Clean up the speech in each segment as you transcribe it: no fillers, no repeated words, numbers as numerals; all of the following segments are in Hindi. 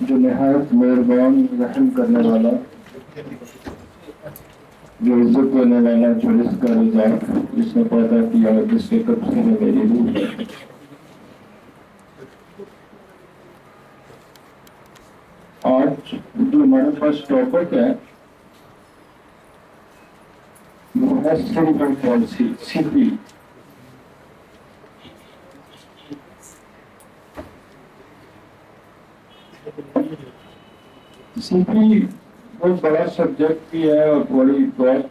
जो निहायत मेहरबान रहम करने वाला, जो इज्जत करने वाला, जो रिस्क का रज़ाक, जिसने पैदा किया और जिसके कब्ज़े में मेरी रूह है। आज जो हमारे पास टॉपिक है वो है सेरिब्रल पॉलिसी, सीपी। सीपी बहुत बड़ा सब्जेक्ट भी है और बड़ी बहुत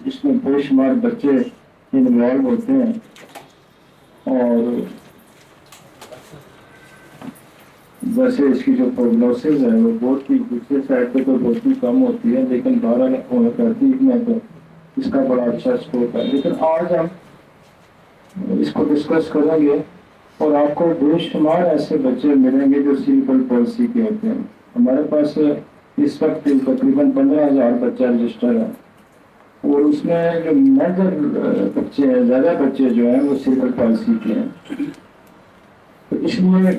इसमें बेशुमार बच्चे इन्वॉल्व होते हैं और वैसे इसकी जो प्रोग्नोसिस है वो बहुत ही दूसरे साइड पे तो बहुत ही कम होती है, लेकिन 12 होम्योपैथी में तो इसका बड़ा अच्छा स्कोप है। लेकिन आज हम इसको डिस्कस करेंगे और आपको बेशुमार ऐसे बच्चे मिलेंगे जो सेरिब्रल पॉलिसी के होते हैं। हमारे पास इस वक्त तकरीबन 15,000 बच्चा रजिस्टर है और उसमें जो मेजर बच्चे हैं, ज़्यादा बच्चे जो हैं वो सेरिब्रल पॉलिसी के हैं। तो इसलिए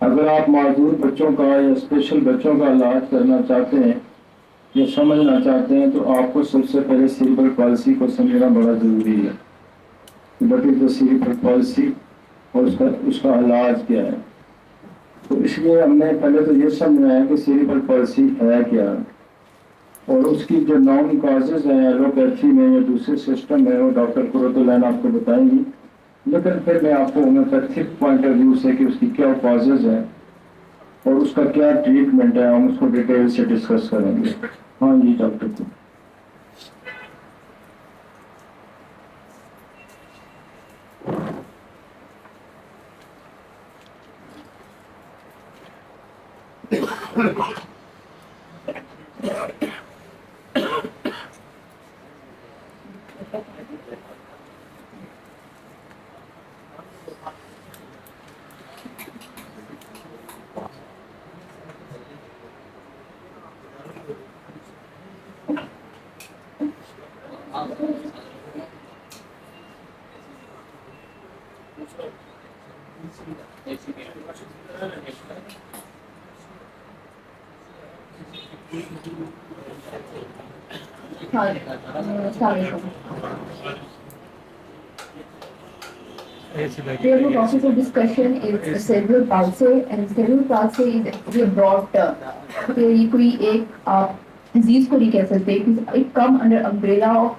अगर आप माजूर बच्चों का या स्पेशल बच्चों का इलाज करना चाहते हैं या समझना चाहते हैं तो आपको सबसे पहले सेरिब्रल पॉलिसी को समझना बड़ा ज़रूरी है। What is the cerebral policy और उसका इलाज क्या है। तो इसलिए हमने पहले तो ये समझना है कि सेरिब्रल पॉलिसी है क्या और उसकी जो नॉन कॉजेज हैं एलोपैथी में या दूसरे सिस्टम है वो डॉक्टर कुरतुलैन आपको बताएंगी, लेकिन फिर मैं आपको होम्योपैथिक पॉइंट ऑफ व्यू से कि उसकी क्या कॉजेज है और उसका क्या ट्रीटमेंट है हम उसको डिटेल से डिस्कस करेंगे। हाँ जी डॉक्टर को Here the topic of discussion is cerebral palsy, and cerebral palsy is actually a broad term. Okay, ये कोई एक आप disease को नहीं कह सकते, it come under umbrella of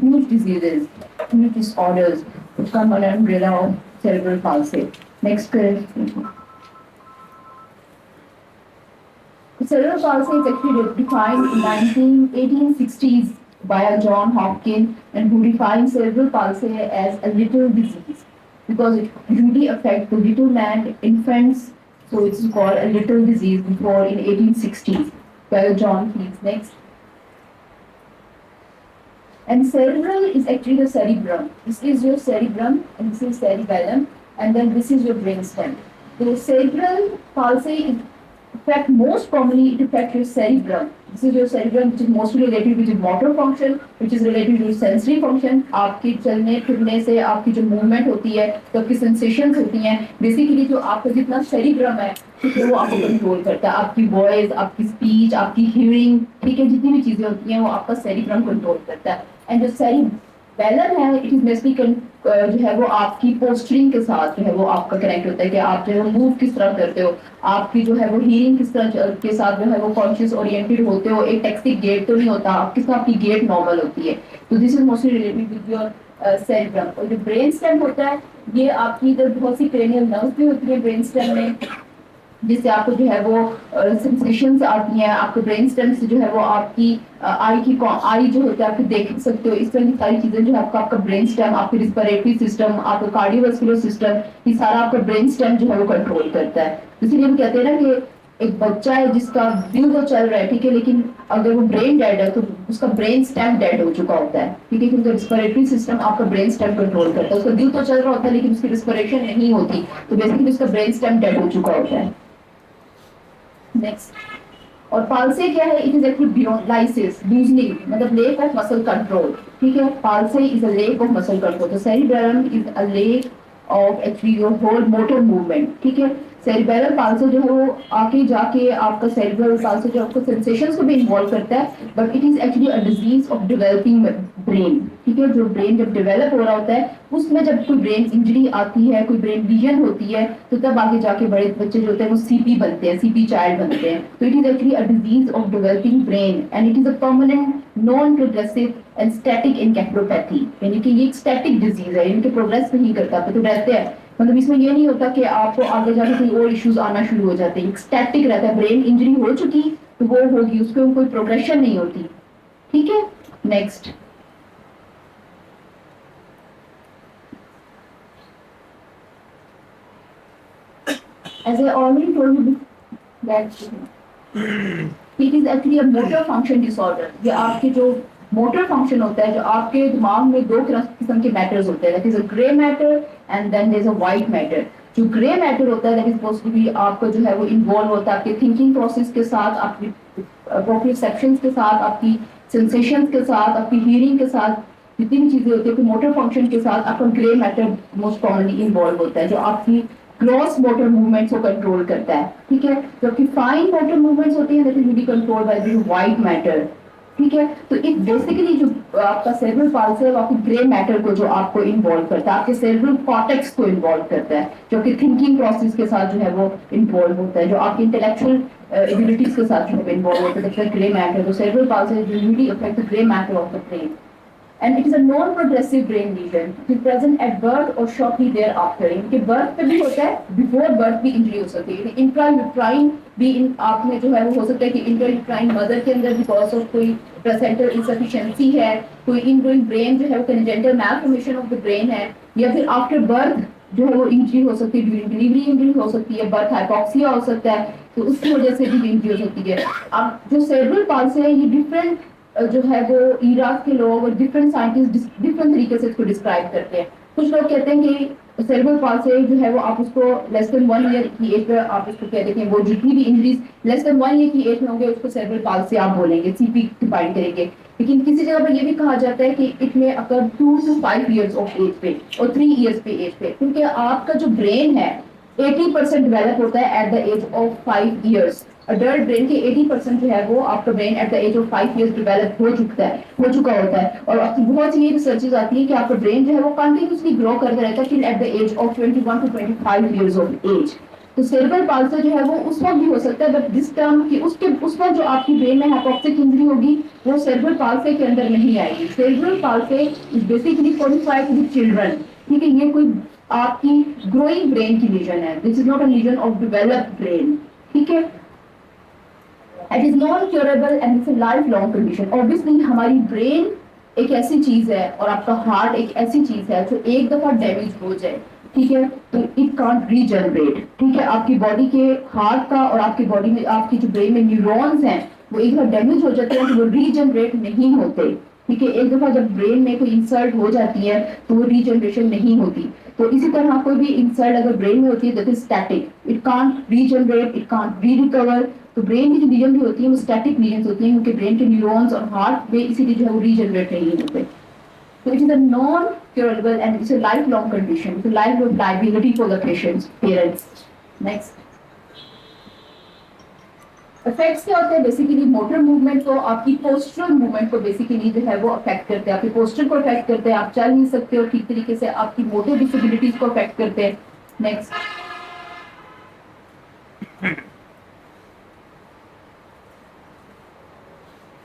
huge diseases, huge disorders, which come under umbrella of cerebral palsy. Next question. Cerebral palsy is actually defined in 1860s by John Hopkins, and who defined cerebral palsy as a little disease because it really affects the little man, infants, so it's called a little disease before in 1860s by John Hopkins. Next. And cerebral is actually the cerebrum. This is your cerebrum and this is cerebellum, and then this is your brainstem. The cerebral palsy is affect most commonly it affects your cerebrum. This is your cerebrum, which is mostly related with your motor function, which is related to your sensory function. आपकी चलने फिरने से आपकी जो मूवमेंट होती है, तो आपकी सेंसेशंस होती हैं, बेसिकली जो आपका जितना सेरिब्रम है तो वो आपको कंट्रोल करता है। आपकी वॉइस, आपकी स्पीच, आपकी हियरिंग, ठीक है, जितनी भी चीजें होती हैं वो आपका सेरिब्रम कंट्रोल करता है। एंड जो सेरिबेलम है, इट इज बेसिकली जो है वो आपकी पोस्चरिंग के साथ जो है वो आपका कनेक्ट होता है कि आप जो है मूव किस तरह करते हो, आपकी जो है वो हीरिंग किस तरह के साथ जो है वो कॉन्शियस ओरिएंटेड होते हो, एक टैक्सिक गेट तो नहीं होता, आप किस तरह आपकी गेट नॉर्मल होती है। तो this is mostly related with your cerebrum. और जो ब्रेन स्टेम होता है, ये आपकी इधर बहुत सी क्रेनियल नर्व्स भी होती है ब्रेन स्टेम में, जिससे आपको जो है वो सेंसेशंस आती हैं। आपके ब्रेन स्टेम से जो है वो आपकी आई जो होता है आपको देख सकते हो, इस तरह की सारी चीजें जो है आपका ब्रेन स्टेम, आपकी रिस्पिरेटरी सिस्टम, आपका कार्डियोवास्कुलर सिस्टम, ये सारा आपका ब्रेन स्टेम जो है वो कंट्रोल करता है। इसीलिए हम कहते हैं ना कि एक बच्चा है जिसका दिल तो चल रहा है, ठीक है, लेकिन अगर वो ब्रेन डेड है तो उसका ब्रेन स्टेम डेड हो चुका होता है, ठीक है, क्योंकि रिस्पिरेटरी सिस्टम आपका ब्रेन स्टेम कंट्रोल करता है। उसका दिल तो चल रहा होता है लेकिन उसकी रिस्पिरेशन नहीं होती, तो बेसिकली उसका ब्रेन स्टेम डेड हो चुका होता है। नेक्स्ट। और पाल्से क्या है? It is actually beyond lysis, loosening, मतलब लेक ऑफ मसल कंट्रोल, ठीक है। Palsy is a lack of muscle control. The cerebellum is a lack of actually your whole motor movement, ठीक है। सेरिबेरल पाल्सी जो है वो आके जाके आपका सेरिब्रल पाल्सी जो आपको सेंसेशंस को भी इन्वॉल्व करता है, but it is actually a disease of developing brain. ठीक है, जो ब्रेन जब डेवलप हो रहा होता है उसमें जब कोई ब्रेन इंजरी आती है, कोई ब्रेन लीजन होती है, तो तब आगे जाके बड़े बच्चे जो होते हैं वो सीपी बनते हैं, सीपी चाइल्ड बनते हैं। तो it is actually a disease of developing brain and it is a permanent non progressive and static encephalopathy, यानी कि ये एक स्टैटिक डिजीज है, यानी कि प्रोग्रेस नहीं करता, तो रहते हैं। मतलब इसमें ये नहीं होता कि आपको आगे जाके कोई और इश्यूज आना शुरू हो जाते हैं, स्टैटिक रहता है, ब्रेन इंजरी हो चुकी तो वो होगी, उसको कोई प्रोग्रेशन नहीं होती। ठीक है, next. As I already told you that it is actually a motor function disorder। ये आपके जो मोटर फंक्शन होता है, जो आपके दिमाग में दो किस्म के मैटर्स होते हैं, that is a grey matter and then there is a white matter. जो ग्रे मैटर होता है दैट इज पॉसिबली आपका जो है वो इन्वॉल्व होता है आपके थिंकिंग प्रोसेस के साथ, आपकी प्रोप्रियोसेप्शंस के साथ, आपकी सेंसेशंस के साथ, आपकी हियरिंग के साथ, जितनी भी चीजें होती है मोटर फंक्शन के साथ आपका grey matter most commonly involve होता है, जो आपकी ग्रॉस मोटर मूवमेंट्स को कंट्रोल करता है। ठीक है, जबकि फाइन मोटर मूवमेंट्स होती है that is will control by the white matter. ठीक है, तो एक बेसिकली जो आपका सेरेब्रल पाल्सी है वो आपके ग्रे मैटर को जो आपको इन्वॉल्व करता है, आपके सेरेब्रल कॉर्टेक्स को इन्वॉल्व करता है, जो कि थिंकिंग प्रोसेस के साथ जो है वो इन्वॉल्व होता है, जो आपकी इंटेलेक्चुअल एबिलिटीज के साथ जो है इन्वॉल्व होता है, दैट्स ग्रे मैटर। तो cerebral palsy usually affect the grey matter of the brain and it is a non-progressive brain lesion. It is present at birth or shortly thereafter. इनके birth पे भी होता है, before birth भी injury हो सकती है। इंट्रायूट्राइन भी इन आप में जो है वो हो सकता है कि इंट्रायूट्राइन मदर के अंदर बिकॉज ऑफ कोई प्लेसेंटल इंसफिशिएंसी है, कोई इनग्रोइंग ब्रेन जो है वो congenital malformation of the brain है, या फिर आफ्टर बर्थ जो है वो इंजरी हो सकती है, ड्यूरिंग डिलीवरी इंजरी हो सकती है, बर्थ हाइपोक्सिया हो सकता है, तो उसकी वजह से भी इंजरी हो सकती है। अब जो सेरेब्रल पाल्सी है ये डिफरेंट जो है वो इराक के लोग और डिफरेंट साइंटिस्ट डिफरेंट तरीके से इसको डिस्क्राइब करते हैं। कुछ लोग कहते हैं कि सेरेब्रल पाल्सी जो है वो आप उसको लेस देन 1 ईयर की एज पे आप उसको कह देते हैं, वो जितनी भी इंजरीज लेस देन 1 ईयर की एज में होंगे उसको सेरेब्रल पाल्सी आप बोलेंगे, सीपी डिफाइन करेंगे। लेकिन किसी जगह पर ये भी कहा जाता है कि इट में अगर 2 to 5 इयर्स ऑफ एज पे और 3 इयर्स पे एज पे, क्योंकि आपका जो ब्रेन है 80% डेवलप होता है at the age of 5 years. Adult brain के 80% जो है वो आपका brain at the age of 5 years develop हो चुका होता है। और बहुत सी ये रिसर्चेज आती है कि आपका ब्रेन जो है वो कंटिन्यूसली ग्रो करता रहता है till at the age of 21 to 25 years of age. तो सेरेब्रल पाल्सी जो है वो उस वक्त भी हो सकता है, बट दिस टर्म की उसके उस वक्त जो आपकी ब्रेन में हाइपोक्सिक इंजरी होगी वो सेरेब्रल पाल्सी के अंदर नहीं आएगी। Cerebral palsy is basically qualified to the children. ठीक है, ये कोई आपकी ग्रोइंग ब्रेन की लीजन है, this is not a lesion of developed brain. ठीक है, it is non curable and it's a life long condition. Obviously हमारी ब्रेन एक ऐसी चीज है और आपका हार्ट एक ऐसी चीज है जो एक दफा डैमेज हो जाए, ठीक है, तो इट कांट रीजनरेट। ठीक है, आपकी बॉडी के हार्ट का और आपकी बॉडी में आपकी जो ब्रेन में न्यूरॉन्स हैं वो एक दफा डैमेज हो जाते हैं तो वो रीजनरेट नहीं होते। ठीक है, एक दफा जब ब्रेन में कोई इंसल्ट हो जाती है तो वो रीजनरेशन नहीं होती। तो इसी तरह कोई भी इंसल्ट अगर ब्रेन में होती है that is static, it can't regenerate, it can't री रिकवर। तो ब्रेन की जो लीजन भी होती है वो स्टैटिक लीजन होती हैं, क्योंकि ब्रेन के न्यूरॉन्स और हार्ट में इसीलिए जो है वो रीजनरेट नहीं होते। So it is a non-curable and it's a lifelong condition. It's a lifelong liability for the patients, parents. Next. Effects क्या होते हैं? बेसिकली मोटर मूवमेंट को, आपकी पोस्चरल मूवमेंट को बेसिकली जो है वो अफेक्ट करते हैं, आपकी पोस्चर को अफेक्ट करते हैं, आप चल नहीं सकते हो ठीक तरीके से, आपकी मोटर डिसेबिलिटीज को अफेक्ट करते हैं। नेक्स्ट।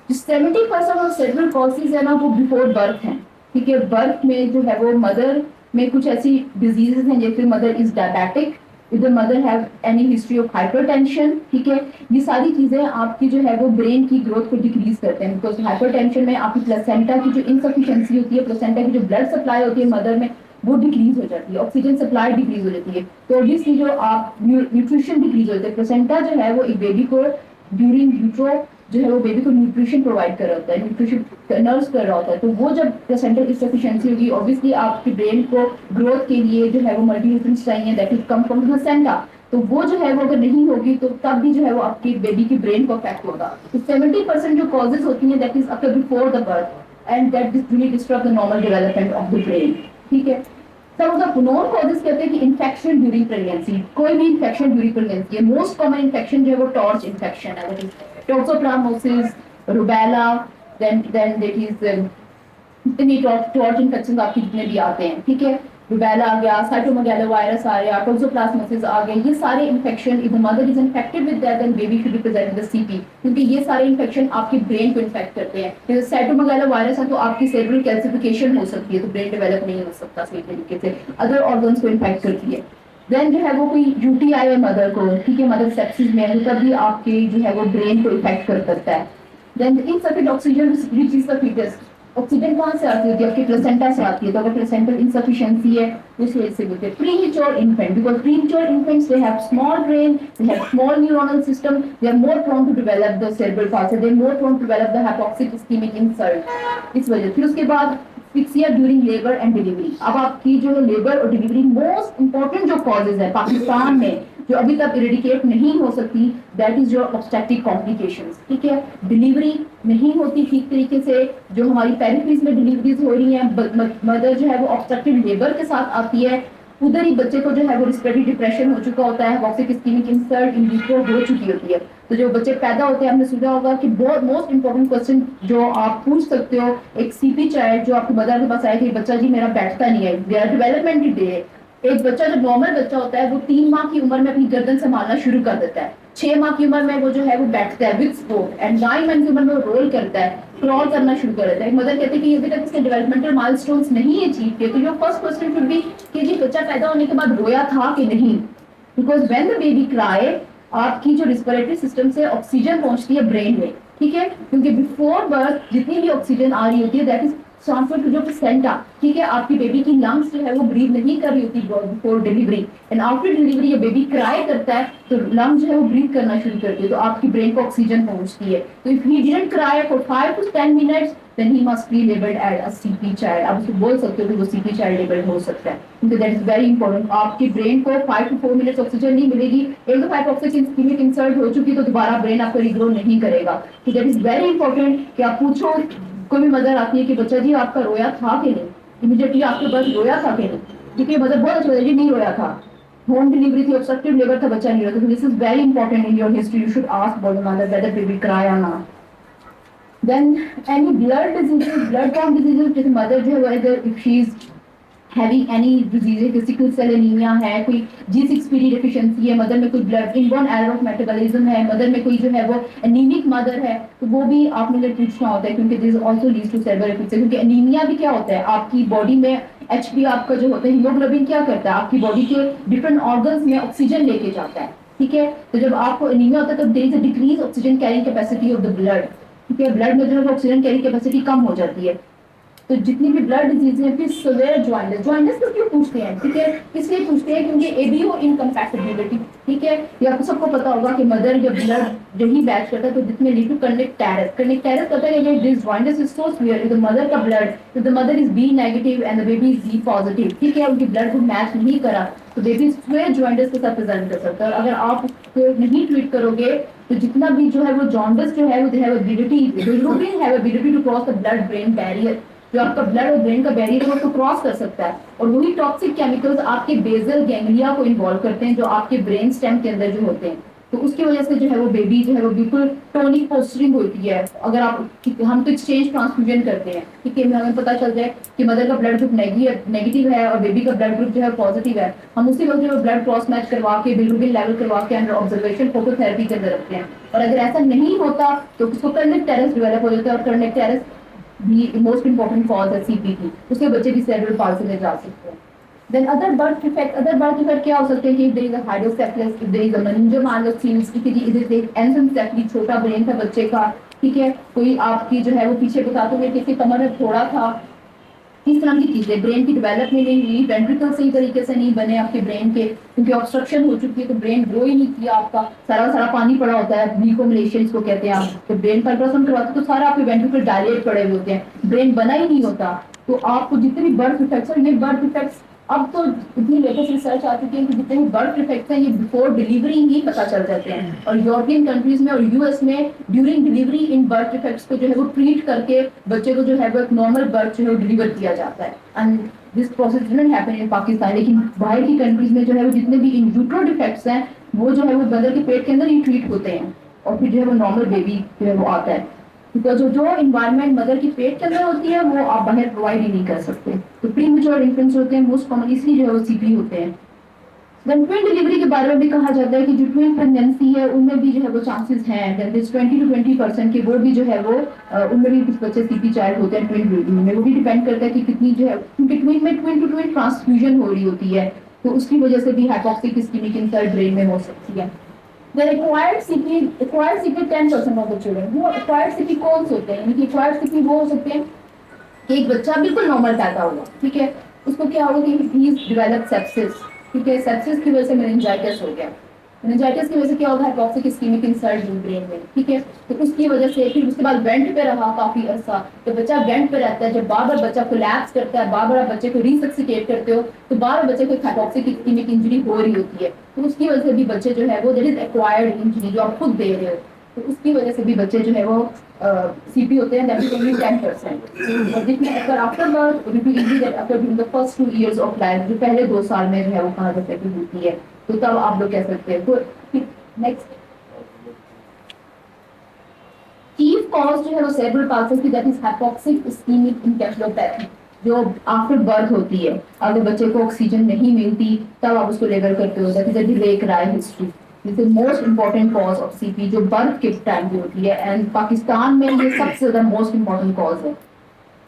जो 70% ऑफ सेरेब्रल पॉल्सीज है ना वो बिफोर बर्थ हैं। ठीक है, बर्थ में जो है वो मदर में कुछ ऐसी डिजीजेस हैं जैसे mother is diabetic, if the mother have any history of hypertension. ठीक है, ये सारी चीजें आपकी जो है वो ब्रेन की ग्रोथ को डिक्रीज करते हैं, बिकॉज हाइपरटेंशन में आपकी प्लेसेंटा की जो इनसफिशिएंसी होती है, प्लेसेंटा की जो ब्लड सप्लाई होती है मदर में वो डिक्रीज हो जाती है, ऑक्सीजन सप्लाई डिक्रीज हो जाती है। तो ऑब्वियसली जो आप न्यूट्रिशन डिक्रीज होते हैं, प्लेसेंटा जो है वो एक बेबी को ड्यूरिंग यूट्रो जो है वो बेबी को न्यूट्रिशन प्रोवाइड कर रहा होता है, न्यूट्रिशन नर्स कर रहा होता है। तो वो जब प्लेसेंटल इंसफिशिएंसी होगी ऑब्वियसली आपके ब्रेन को ग्रोथ के लिए जो है वो मल्टीन्यूट्रिएंट्स चाहिए that is come from the placenta. तो वो जो है वो अगर नहीं होगी तो तब भी जो है वो आपकी बेबी की ब्रेन को अफेक्ट होगा। तो 70% जो कॉजेज होती हैं that is occur before the birth and that really disturb the normal development of the brain. ठीक है, Some of the known causes कहते हैं कि infection during pregnancy, कोई भी infection during pregnancy है. Most common infection जो है वो torch infection है, that is toxoplasmosis, rubella, then that is जितनी torch infections आपकी जितने भी आते हैं, ठीक है, रूबेला आ गया, साइटोमेगालोवायरस आ गया, टोक्सोप्लाज्मोसिस आ गए, ये सारे infection if the mother is infected with that then baby should be present with the CP, क्योंकि ये सारे इन्फेक्शन आपके ब्रेन को इन्फेक्ट करते हैं. जैसे साइटोमेगालोवायरस है तो आपकी सेरेब्रल कैल्सिफिकेशन हो सकती है, तो ब्रेन डेवलप नहीं हो सकता सही तरीके से, अदर ऑर्गन्स को इन्फेक्ट करती है. देन जो है वो कोई यूटीआई है मदर को, ठीक है, मदर सेप्सिस में है, तब भी आपके जो है वो ब्रेन को इफेक्ट कर सकता है. Then insufficient oxygen reaches the foetus, oxygen कहाँ से आती होती है, आपकी प्लेसेंटा से आती है, तो अगर प्लेसेंटल इनसफिशिएंसी है उस वजह से होती है. Premature infant, because premature infants they have small brain, they have small neuronal system, they are more prone to develop the cerebral palsy, they are more prone to develop the hypoxic ischaemic insult, इस वजह. फिर उसके बाद asphyxia during labour and delivery. अब आपकी जो लेबर और डिलीवरी मोस्ट इंपॉर्टेंट जो कॉजेज है पाकिस्तान में जो अभी तक इरेडिकेट नहीं हो सकती, that is your obstetric complications, ठीक है. डिलीवरी नहीं होती ठीक तरीके से, जो हमारी पेरिफेरीज में डिलीवरीज हो रही हैं, मदर जो है वो ऑब्स्ट्रक्टिव लेबर के साथ आती है, उधर ही बच्चे को जो है वो रिस्पिरेटरी डिप्रेशन हो चुका होता है, hypoxic ischaemic insult in vitro हो चुकी होती है. तो जो बच्चे पैदा होते हैं, हमने सुना होगा कि बहुत मोस्ट इंपॉर्टेंट क्वेश्चन जो आप पूछ सकते हो एक सीपी चाइल्ड जो आपकी मदर के पास आए कि बच्चा जी मेरा बैठता नहीं है, दे आर डेवलपमेंटल डे. एक बच्चा जो नॉर्मल बच्चा होता है वो 3 माह की उम्र में अपनी गर्दन संभालना शुरू कर देता है, 6 माह की उम्र में वो जो है वो बैठता है विद सपोर्ट, एंड 9 मंथ की उम्र में वो रोल करता है, क्रॉल करना शुरू कर देता है. मदर कहती है कि अभी तक इसके डेवलपमेंटल माइलस्टोन्स नहीं अचीव किए, तो your first question should be कि जी बच्चा पैदा होने के बाद रोया था कि नहीं, because when the baby cry आपकी जो रिस्पिरेटरी सिस्टम से ऑक्सीजन पहुंचती है ब्रेन में, ठीक है, क्योंकि बिफोर बर्थ जितनी भी ऑक्सीजन आ रही होती है दैट इज ट्रांसफर टू जो प्लेसेंटा, ठीक है. आपकी बेबी की लंग्स जो है वो ब्रीथ नहीं कर रही होती before delivery, and after delivery ये बेबी क्राई करता है तो लंग्स जो है वो ब्रीथ करना शुरू करती है, तो आपकी ब्रेन को ऑक्सीजन पहुंचती है. तो if he didn't cry for 5 to 10 minutes then he must be labelled as a CP child. आप उसको बोल सकते हो कि वो सीपी चाइल्ड लेबल्ड हो सकता है, क्योंकि दैट इज वेरी इंपॉर्टेंट. आपकी ब्रेन को 5 to 4 मिनट्स ऑक्सीजन नहीं मिलेगी, एक दफा हाइपोक्सिक इस्केमिक इंसल्ट हो चुकी तो दोबारा ब्रेन आपको रिग्रो नहीं करेगा. तो दैट इज वेरी इंपॉर्टेंट कि आप पूछो, कोई भी मदर आती है कि बच्चा जी आपका रोया था कि नहीं, इमीडिएटली आपके पास रोया था कि नहीं, क्योंकि मदर बहुत अच्छा जी नहीं रोया था, होम डिलीवरी थी, ऑब्स्ट्रक्टिव लेबर था, बच्चा नहीं रोया. तो this is very important in your history, you should ask about the mother whether baby cry और not. Then any blood diseases, blood-borne diseases, जैसे मदर जो है वो अगर if she is having any disease, sickle cell anaemia है, कोई G6PD डेफिशिएंसी है, मदर में कोई blood inborn error of metabolism है, मदर में कोई जो है वो एनीमिक मदर है, तो वो भी आपने अगर पूछना होता है, क्योंकि this also leads to cerebral epilepsy. क्योंकि एनीमिया भी क्या होता है, आपकी बॉडी में HB आपका जो होता है हीमोग्लोबिन क्या करता है, आपकी बॉडी के डिफरेंट ऑर्गन्स में ऑक्सीजन लेके जाता है, ठीक है. तो जब आपको एनीमिया होता है तो there is a decrease oxygen carrying capacity of the blood, ठीक है, ब्लड में जो है ऑक्सीजन कैरी कैपेसिटी कम हो जाती है. तो जितनी भी ब्लड डिजीज है, फिर सिवियर जॉइंटिस को क्यों पूछते हैं, ठीक है, इसलिए पूछते हैं क्योंकि एबीओ इनकम्पैटिबिलिटी, ठीक है. ये आपको सबको पता होगा कि मदर जब ब्लड जो ही बैच करता है तो जितने लीड टू कनेक्टेरस कहता है कि this jaundice is so severe if the mother का blood, if the mother is B negative and the baby is B positive, ठीक है, उनकी ब्लड को मैच नहीं करा तो बेबी सिवियर जॉइंटिस के साथ प्रेजेंट कर सकता है. और अगर आप नहीं ट्रीट करोगे तो जितना भी जो है वो जॉन्डिस जो है वो have ability, bilirubin have ability to cross the blood brain barrier, जो आपका ब्लड और ब्रेन का बैरियर है उसको क्रॉस कर सकता है. और वही टॉक्सिक केमिकल्स आपके बेसल गैंग्लिया को इन्वॉल्व करते हैं जो आपके ब्रेन स्टेम के अंदर जो होते हैं, तो उसकी वजह से जो है वो बेबी जो है वो बिल्कुल टोनिक पोस्चरिंग होती है. अगर आप हम तो एक्सचेंज ट्रांसफ्यूजन करते हैं, ठीक है, हमें पता चल जाए कि मदर का ब्लड ग्रुप नेगेटिव है और बेबी का ब्लड ग्रुप जो है पॉजिटिव है, हम उसी वक्त जो है ब्लड क्रॉस मैच करवा के बिलिरुबिन लेवल करवा के अंडर ऑब्जर्वेशन फोटोथेरेपी के अंदर रखते हैं. और अगर ऐसा नहीं होता तो उसको कनेक्टेरस डेवलप हो जाता है, और कनेक्टेरस भी मोस्ट इंपॉर्टेंट कॉज है सीपी की, उसके बच्चे भी सेरेब्रल पाल्सी में जा सकते हैं. Then other birth defect क्या हो सकते हैं कि there is a hydrocephalus, if there is a meningomalocele, ठीक है जी, इधर से anencephaly, छोटा ब्रेन था बच्चे का, ठीक है, कोई आपकी जो है वो पीछे बताते हुए किसी कमर में थोड़ा था, इस तरह की चीजें, ब्रेन की डेवलपमेंट नहीं हुई, वेंट्रिकल सही तरीके से नहीं बने आपके ब्रेन के, क्योंकि ऑब्स्ट्रक्शन हो चुकी है तो ब्रेन ग्रो ही नहीं किया, आपका सारा पानी पड़ा होता है, ग्लूकोमलेशिया इसको कहते हैं. आप तो ब्रेन का अल्ट्रासाउंड करवाते तो सारा आपके वेंट्रिकल डायलेट पड़े हुए होते हैं, ब्रेन बना ही नहीं होता. तो आपको जितने भी बर्थ डिफेक्ट्स और ये बर्थ डिफेक्ट्स अब तो इतनी लेटेस्ट रिसर्च आ चुकी है कि जितने भी बर्थ डिफेक्ट्स हैं ये बिफोर डिलीवरी ही पता चल जाते हैं. और यूरोपियन कंट्रीज में और यूएस में ड्यूरिंग डिलीवरी इन बर्थ डिफेक्ट्स को जो है वो ट्रीट करके बच्चे को जो है वो एक नॉर्मल बर्थ जो है वो डिलीवर किया जाता है. And this process didn't happen in Pakistan, लेकिन बाहर की कंट्रीज में जो है वो जितने भी इन यूट्रो डिफेक्ट्स हैं वो जो है वो मदर के पेट के अंदर ही ट्रीट होते हैं और फिर जो है वो नॉर्मल बेबी जो है वो आता है, बिकॉज जो इन्वायरमेंट मदर की पेट के अंदर होती है वो आप बाहर प्रोवाइड ही नहीं कर सकते। तो प्री मेच्योर इन्फेंट्स होते हैं मोस्ट कॉमन इसलिए जो है वो सीपी होते हैं। देन ट्विन डिलीवरी के बारे में भी कहा जाता है कि जो ट्विन प्रेगनेंसी है उनमें भी जो है वो चांसेस हैं, देन दिस 20 to 20% के वो भी जो है वो उनमें भी कुछ बच्चे सीपी चाइल्ड होते हैं ट्विन डिलीवरी में। वो भी डिपेंड करता है कि कितनी जो है, क्योंकि ट्विन में ट्विन टू ट्विन ट्रांसफ्यूजन हो रही होती है तो उसकी वजह से भी हाइपोक्सिक इस्कीमिक इंसल्ट ब्रेन में हो सकती है। Then acquired CP 10% of the children। वो acquired CP कौन से होते हैं, यानी कि acquired CP वो हो सकते हैं कि एक बच्चा बिल्कुल नॉर्मल पैदा हुआ, ठीक है, उसको क्या होगा कि he developed sepsis, ठीक है, सेप्सिस की वजह से मेनिंजाइटिस हो गया, मेनिंजाइटिस की वजह से क्या होगा हाइपोक्सिक इस्कीमिक इंसल्ट ब्रेन में, ठीक है, तो उसकी वजह से फिर उसके बाद वेंट पे रहा काफी अरसा, तो बच्चा वेंट पे रहता है, जब बार बार बच्चा कोलैप्स करता है, बार बार बच्चे को रिसक्सिटेट करते हो तो बार बार बच्चे को हाइपोक्सिक इस्कीमिक इंजरी हो रही होती है, तो उसकी वजह से भी बच्चे जो है वो दैट इज एक्वायर्ड इंजरी जो आप खुद दे रहे हो, तो उसकी वजह से भी बच्चे जो है वो सीपी होते हैं, दैट इज ओनली 10%। और जिसमें अगर after birth due to injury that occur during the first 2 years of life, जो पहले 2 साल में जो है वो कहा जाता है कि होती है, तो तब आप लोग कह सकते हैं। तो नेक्स्ट चीफ कॉज जो है वो सेरेब्रल पाल्सी की, दैट इज हाइपोक्सिक इस्कीमिक एन्केफेलोपैथी, जो आफ्टर बर्थ होती है। अगर बच्चे को ऑक्सीजन नहीं मिलती तब आप उसको लेबर करते हो, that is a delay cry history, this is most important cause of CP जो बर्थ के टाइम की होती है, एंड पाकिस्तान में ये सबसे ज्यादा मोस्ट इंपॉर्टेंट कॉज है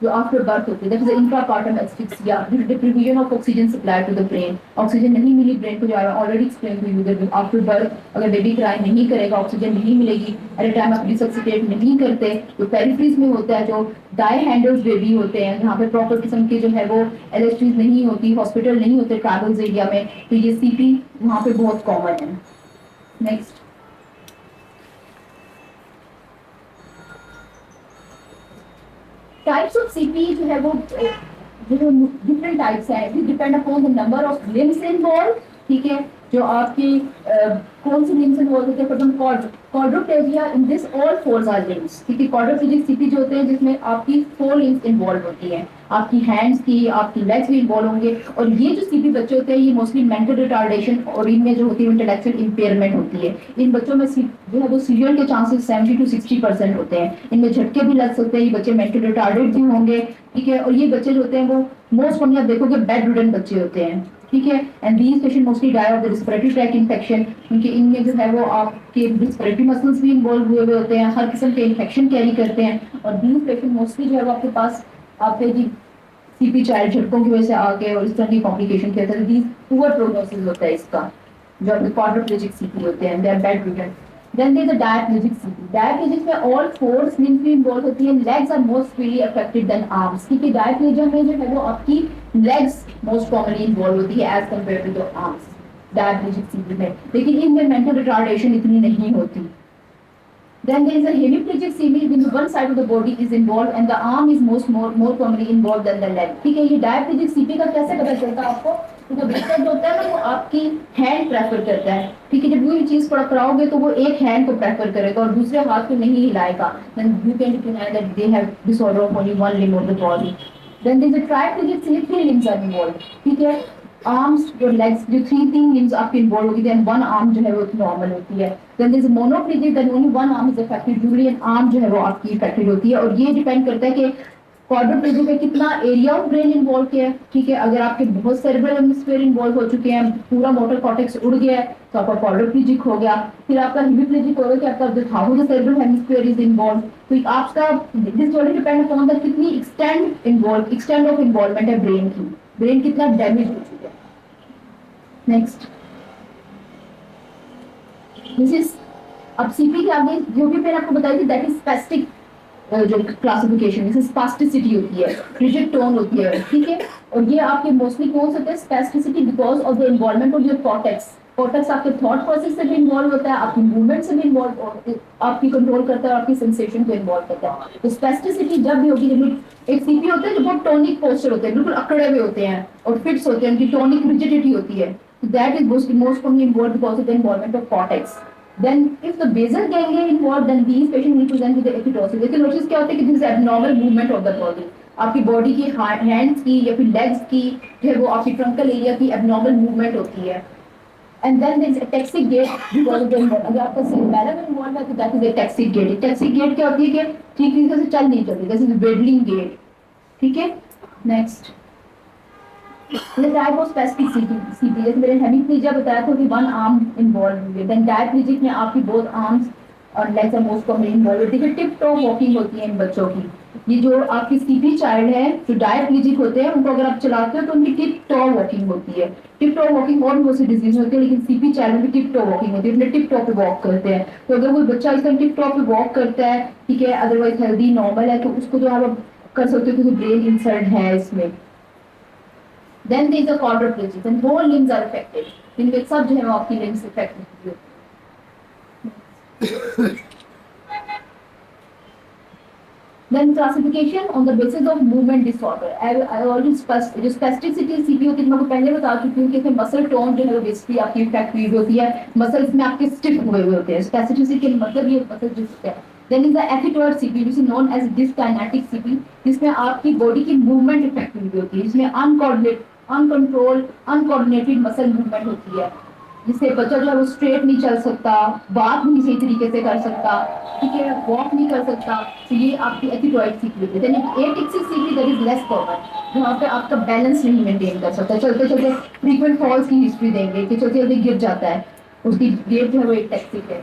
जो आफ्टर बर्थ होती है, that is intrapartum asphyxia due to deprivation of oxygen supply to the brain. Oxygen नहीं मिली ब्रेन को, जो I already explain to you that after birth अगर बेबी क्राई नहीं करेगा, ऑक्सीजन नहीं मिलेगी, एट अ टाइम आप रिसक्सिटेट नहीं करते, तो पेरिफ्रीज में होता है जो डाई हैंडल्स बेबी होते हैं जहाँ पे प्रॉपर किस्म के जो है वो एलएचटीज नहीं होती, हॉस्पिटल नहीं होते ट्रैवल्स एरिया में, तो ये सीपी वहाँ पे बहुत कॉमन है। नेक्स्ट टाइप्स ऑफ सीपी जो है वो डिफरेंट टाइप्स हैं, it depend upon the number of limbs involve, ठीक है, जो आपकी कौन सी लिम्स इन्वॉल्व होते हैं, for example quadriplegia in this all four are limbs, ठीक है, क्वाड्रोप्लेजिक सीपी जो होते हैं जिसमें आपकी 4 लिम्स इन्वॉल्व होती हैं, आपकी हैंड्स की, आपकी लेग्स भी इन्वॉल्व होंगे, और ये जो सीपी बच्चे होते हैं ये मोस्टली मेंटल रिटार्डेशन और इनमें जो होती है इंटेलेक्चुअल इंपेयरमेंट होती है। इन बच्चों में जो है वो सीरियल के चांसेस 70 to 60% होते हैं, इनमें झटके भी लग सकते हैं, ये बच्चे मेंटल रिटार्डेड भी होंगे, ठीक है, और ये बच्चे जो होते हैं वो मोस्ट कॉमन आप देखोगे बेड रिडन बच्चे होते हैं, ठीक है, and these patient mostly die of the respiratory tract infection, क्योंकि इनमें जो है वो आपके रिस्पिरेटरी मसल्स भी इन्वॉल्व हुए होते हैं, हर किस्म के इन्फेक्शन कैरी करते हैं, और दीज पेशेंट मोस्टली जो है वो आपके पास आपके जी सीपी चाइल्ड झटकों की वजह से आ गए और इस तरह की कॉम्प्लिकेशन के अंदर दीज पुअर प्रोग्नोसिस होता है इसका, जो आपके क्वाड्रोप्लेजिक सीपी होते हैं, they are bedridden. Then there is a diaplegic CP. Diaplegic में all 4 limbs भी involved होती हैं, legs are most really affected than arms, क्योंकि diaplegia में जो है वो आपकी legs most commonly involved होती है as compared to the arms, diaplegic CP में, लेकिन इनमें mental retardation इतनी नहीं होती। Then there is a hemiplegic CP when one side of the body is involved and the arm is more commonly involved than the leg, ठीक है, ये diaplegic CP का कैसे पता चलता है आपको, तो बच्चा जो होता है ना वो आपकी हैंड प्रेफर करता है, ठीक है, जब वो चीज पकड़ाओगे तो वो एक हैंड को प्रेफर करेगा और दूसरे हाथ को नहीं हिलाएगा, then you can deny that they have disorder of only one limb of the body। then there is a triplegic CP, 3 limbs are involved, ठीक है, आर्म्स और लेग्स जो 3 लिम्स आपके इन्वॉल्व होगी, देन 1 आर्म जो है वो नॉर्मल होती है। Then there is monoplegic, then only 1 arm is affected, usually an arm जो है वो आपकी अफेक्टेड होती है, और ये डिपेंड करता है कि क्वाड्रोप्लेजिक में कितना एरिया ऑफ ब्रेन इन्वॉल्व किया है, ठीक है, अगर आपके बहुत सेरेब्रल हेमिस्फीयर इन्वॉल्व हो चुके हैं, पूरा मोटर कॉर्टेक्स उड़ गया है तो आपका क्वाड्रोप्लेजिक हो गया, फिर आपका हेमिप्लेजिक होगा कि आपका जो half of the cerebral hemisphere is involve, तो आपका this all depend upon the कितनी एक्सटेंड ऑफ इन्वॉल्वमेंट है ब्रेन की, ब्रेन कितना डैमेज हो चुका है। नेक्स्ट दिस इज अब सीपी के आगे जो भी मैंने आपको बताई थी दैट इज स्पेसिफिक जो क्लासिफिकेशन है, स्पास्टिसिटी होती है, रिजिड टोन होती है, ठीक है, और ये आपके मोस्टली कौन से होते हैं specificity because of the involvement of your cortex आपके थॉट प्रोसेस से भी इन्वॉल्व होता है, आपकी मूवमेंट से भी इन्वॉल्व, आपकी कंट्रोल करता है और आपकी सेंसेशन को इन्वॉल्व करता है। तो स्पेसिफिसिटी जब भी होगी, जब एक सीपी होते हैं जो बहुत टोनिक पोस्चर होते हैं, बिल्कुल अकड़े हुए होते हैं और फिट्स होते हैं, उनकी टोनिक रिजिडिटी होती है, तो that is most commonly involve because of the involvement of cortex. Then if the basal ganglia involved, then these patients will present with the epidosis। Epidosis क्या होता है कि this is abnormal movement of the body। आपकी बॉडी की हैंड्स की या फिर लेग्स की जो है वो आपकी ट्रंकल एरिया की एबनॉर्मल मूवमेंट होती है। And then there is ataxic gait because of the अगर आपका सेरिबैलम इन्वॉल्व है तो that is ataxic gait. Ataxic gait क्या होती है कि ठीक तरीके से चल नहीं सकती, दिस इज वेडलिंग गेट। ठीक है, next the type of spastic CP जैसे मैंने हेमिप्लीजिया बताया था कि वन आर्म इन्वॉल्व हुई है, देन डायप्लीजिक में आपकी बोथ आर्म्स और legs are most commonly involve होती है। टिप टॉप वॉकिंग होती है इन बच्चों की। ये जो आपकी सीपी चाइल्ड है जो डायप्लीजिक होते हैं उनको अगर आप चलाते हो तो उनकी टिप टॉप वॉकिंग होती है। टिप टॉप वॉकिंग और बहुत सी डिजीज होती है लेकिन सीपी चाइल्ड में टिप टॉप वॉकिंग होती है, अपने टिप टॉप पे वॉक करते हैं। तो अगर कोई बच्चा इस तरह टिप टॉप पे वॉक करता है, ठीक है, अदरवाइज हेल्दी नॉर्मल है, तो उसको जो आप कर सकते हो क्योंकि ब्रेन इंसर्ट है इसमें। Then there is a quadriplegic, and whole limbs are affected. इनके सब जो है वो आपकी limbs affect होती है। Then classification on the basis of movement disorder. I already जो spasticity CP होती है मैं आपको पहले बता चुकी हूँ कि इसमें muscle tone जो है वो basically आपकी affect हुई होती है, muscles में आपके stiff हुए हुए होते हैं। Spasticity के मतलब ये muscle stiff है। Then is the effector CP, which is known as dyskinetic CP, जिसमें आपकी body की movement affect हुई होती है, जिसमें अनकोऑर्डिनेटेड मसल मूवमेंट होती है, जिससे बच्चा जो है वो स्ट्रेट नहीं चल सकता, बात नहीं सही तरीके से कर सकता, ठीक है, वॉक नहीं कर सकता। तो ये आपकी एथिटॉइड सीपी होती है। Then ataxic CP that is less common, जहाँ पे आपका बैलेंस नहीं मेंटेन कर सकता, चलते चलते फ्रीक्वेंट फॉल्स की हिस्ट्री देंगे कि चलते चलते गिर जाता है, उसकी गेट जो है वो एटिक्सिक है।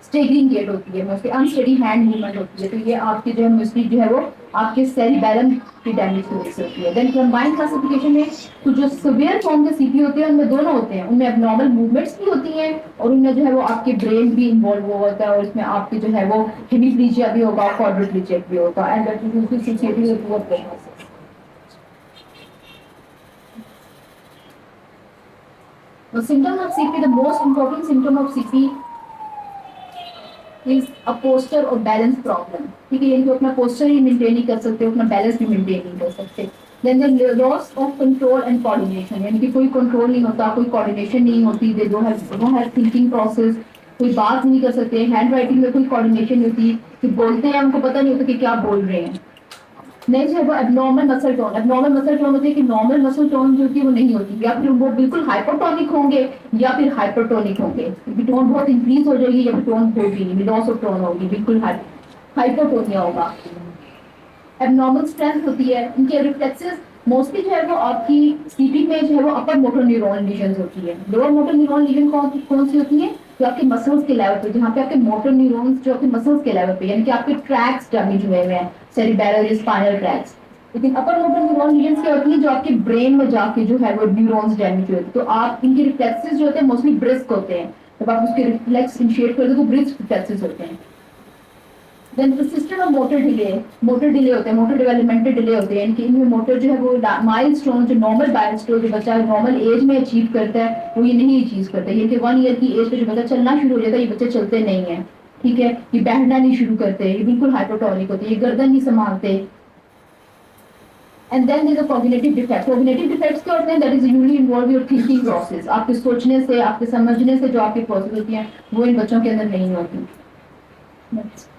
स्टेगरिंग गेट होती है, मोस्टली अनस्टेडी हैंड मूवमेंट होती है। तो ये आपकी जो है मोस्टली जो है वो आपके सेरिबैलम की डैमेज की वजह से होती है। देन कंबाइंड क्लासिफिकेशन में तो जो सिवियर फॉर्म के सीपी होते हैं उनमें दोनों होते हैं, उनमें एबनॉर्मल मूवमेंट्स भी होती हैं और उनमें जो है वो आपके ब्रेन भी इन्वॉल्व हुआ होता है और इसमें आपके जो है वो हेमिप्लीजिया भी होगा, क्वाड्रिप्लीजिया भी होगा, and that is associated with poor prognosis. The symptom of CP, the most important symptom of CP is a posture और बैलेंस प्रॉब्लम। ठीक है, यानी कि अपना पोस्चर ही मेंटेन नहीं कर सकते, अपना बैलेंस भी मेंटेन नहीं कर सकते। Then the loss of control and coordination, यानी कि कोई कंट्रोल नहीं होता, कोई कोऑर्डिनेशन नहीं होती, they don't have thinking process, कोई बात नहीं कर सकते, हैंड राइटिंग में कोई कोऑर्डिनेशन नहीं होती, कि बोलते हैं उनको पता नहीं होता कि क्या बोल रहे हैं। नेक्स्ट है वो abnormal muscle tone. Abnormal muscle tone होती है कि नॉर्मल मसल टोन जो होती है वो नहीं होती, या फिर वो बिल्कुल हाइपोटोनिक होंगे या फिर हाइपरटोनिक होंगे, क्योंकि टोन बहुत इंक्रीज हो जाएगी या फिर टोन होगी नहीं, लॉस ऑफ टोन होगी, बिल्कुल हाइपोटोनिया होगा। एबनॉर्मल स्ट्रेंथ होती है, इनके रिफ्लेक्सेस मोस्टली जो है वो आपकी सीपी में जो है वो अपर मोटर न्यूरॉन लीजन होती है। लोअर मोटर न्यूरॉन लीजन कौन सी होती है? जो आपके मसल्स के लेवल पे, जहाँ पे आपके मोटर न्यूरॉन्स जो आपके मसल्स के लेवल पे, यानी कि आपके ट्रैक्स डैमेज हुए हैं, सेरिबैलर या स्पाइनल ट्रैक्स। लेकिन अपर मोटर न्यूरॉन लीजन क्या होती है? जो आपके ब्रेन में जाके जो है वो न्यूरॉन्स डैमेज हुए होते हैं। तो आप इनके रिफ्लेक्सेस जो होते हैं मोस्टली ब्रिस्क होते हैं, जब आप उसके रिफ्लेक्स इनिशिएट करते हो तो ब्रिस्क रिफ्लेक्सेस होते हैं। देन persistent और मोटर डिले होते हैं, मोटर डेवलपमेंटल डिले होते हैं, इनकी इनमें मोटर जो है वो माइलस्टोन, जो नॉर्मल माइलस्टोन जो बच्चा नॉर्मल एज में अचीव करता है वो ये नहीं अचीव करता। ये कि 1 ईयर की एज पे जो बच्चा चलना शुरू हो जाता है, ये बच्चे चलते नहीं है, ठीक है, ये बैठना नहीं शुरू करते, ये बिल्कुल हाइपोटोनिक होते हैं, ये गर्दन नहीं संभालते। And then there is a cognitive defect. Cognitive defects क्या होते हैं? That is usually involve your thinking process, आपके सोचने से, आपके समझने से जो आपकी प्रोसेस होती है वो इन बच्चों के अंदर नहीं होती। नेक्स्ट,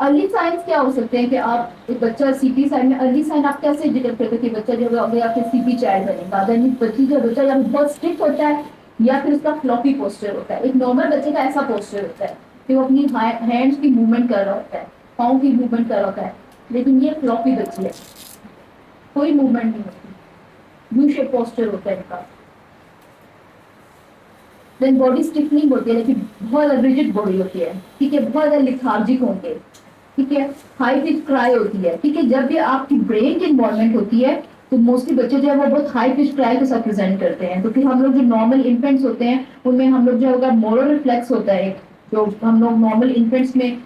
अर्ली साइंस क्या हो सकते हैं कि आप एक बच्चा सीपी साइड में, अर्ली साइन आप कैसे डिटेक्ट करते हैं कि बच्चा जो है आपके सीपी चाइल्ड बनेगा? देन बच्ची जो बच्चा या बहुत स्ट्रिक्ट होता है या फिर उसका फ्लॉपी पोस्चर होता है। एक नॉर्मल बच्चे का ऐसा पोस्चर होता है कि वो अपनी हैंड्स की मूवमेंट कर रहा होता है, पाँव की मूवमेंट कर रहा होता है, लेकिन ये फ्लॉपी बच्ची है, कोई मूवमेंट नहीं होती, यू शेप पोस्चर होता है इनका। देन बॉडी स्टिफनिंग होती है, लेकिन बहुत रिजिड बॉडी होती है, ठीक है, बहुत ज्यादा लिथार्जिक होंगे, ठीक है, हाई पिच क्राई होती है, ठीक है। जब भी आपकी ब्रेन की इन्वॉल्वमेंट होती है तो मोस्टली बच्चे जो है वो बहुत हाई पिच क्राई के साथ प्रेजेंट करते हैं। तो फिर हम लोग जो नॉर्मल इन्फेंट्स होते हैं उनमें हम लोग जो होगा मोरल रिफ्लेक्स होता है, जो हम लोग नॉर्मल इन्फेंट्स में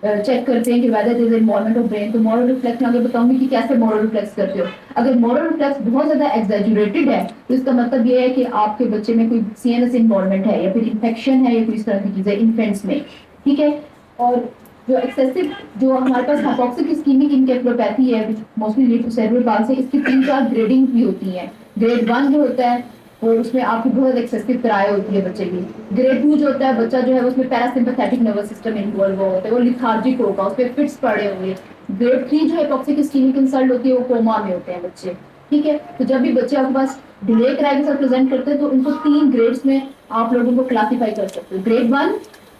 चेक करते हैं कि whether there is involvement of brain. तो मोरल रिफ्लेक्स में आगे बताऊंगी कि कैसे मोरल रिफ्लेक्स करते हो। अगर मोरल रिफ्लेक्स बहुत ज्यादा एग्जैजुरेटेड है तो इसका मतलब ये है कि आपके बच्चे में कोई सीएनएस इन्वॉल्वमेंट है या फिर इन्फेक्शन है या कोई इस तरह की चीजें इन्फेंट्स में, ठीक है। और जो एक्सेसिव, जो हमारे पास हाइपोक्सिक इस्कीमिक एन्केफेलोपैथी है mostly lead to cerebral palsy, इसकी 3-4 ग्रेडिंग भी होती हैं। ग्रेड 1 जो होता है और उसमें आपकी बहुत एक्सेसिव कराए होती है बच्चे की। ग्रेड 2 जो होता है बच्चा जो है उसमें पैरासिम्पैथेटिक नर्वस सिस्टम इन्वॉल्व होता है, वो लिथार्जिक होगा, उस पर फिट्स पड़े होंगे। ग्रेड 3 जो है टॉक्सिक इस्कीमिक इंसल्ट होती है, वो कोमा में होते हैं बच्चे। ठीक है, तो जब भी बच्चे आपके पास डिले कराए के साथ प्रेजेंट करते हैं तो उनको 3 ग्रेड्स में आप लोगों को क्लासिफाई कर सकते हो। ग्रेड 1,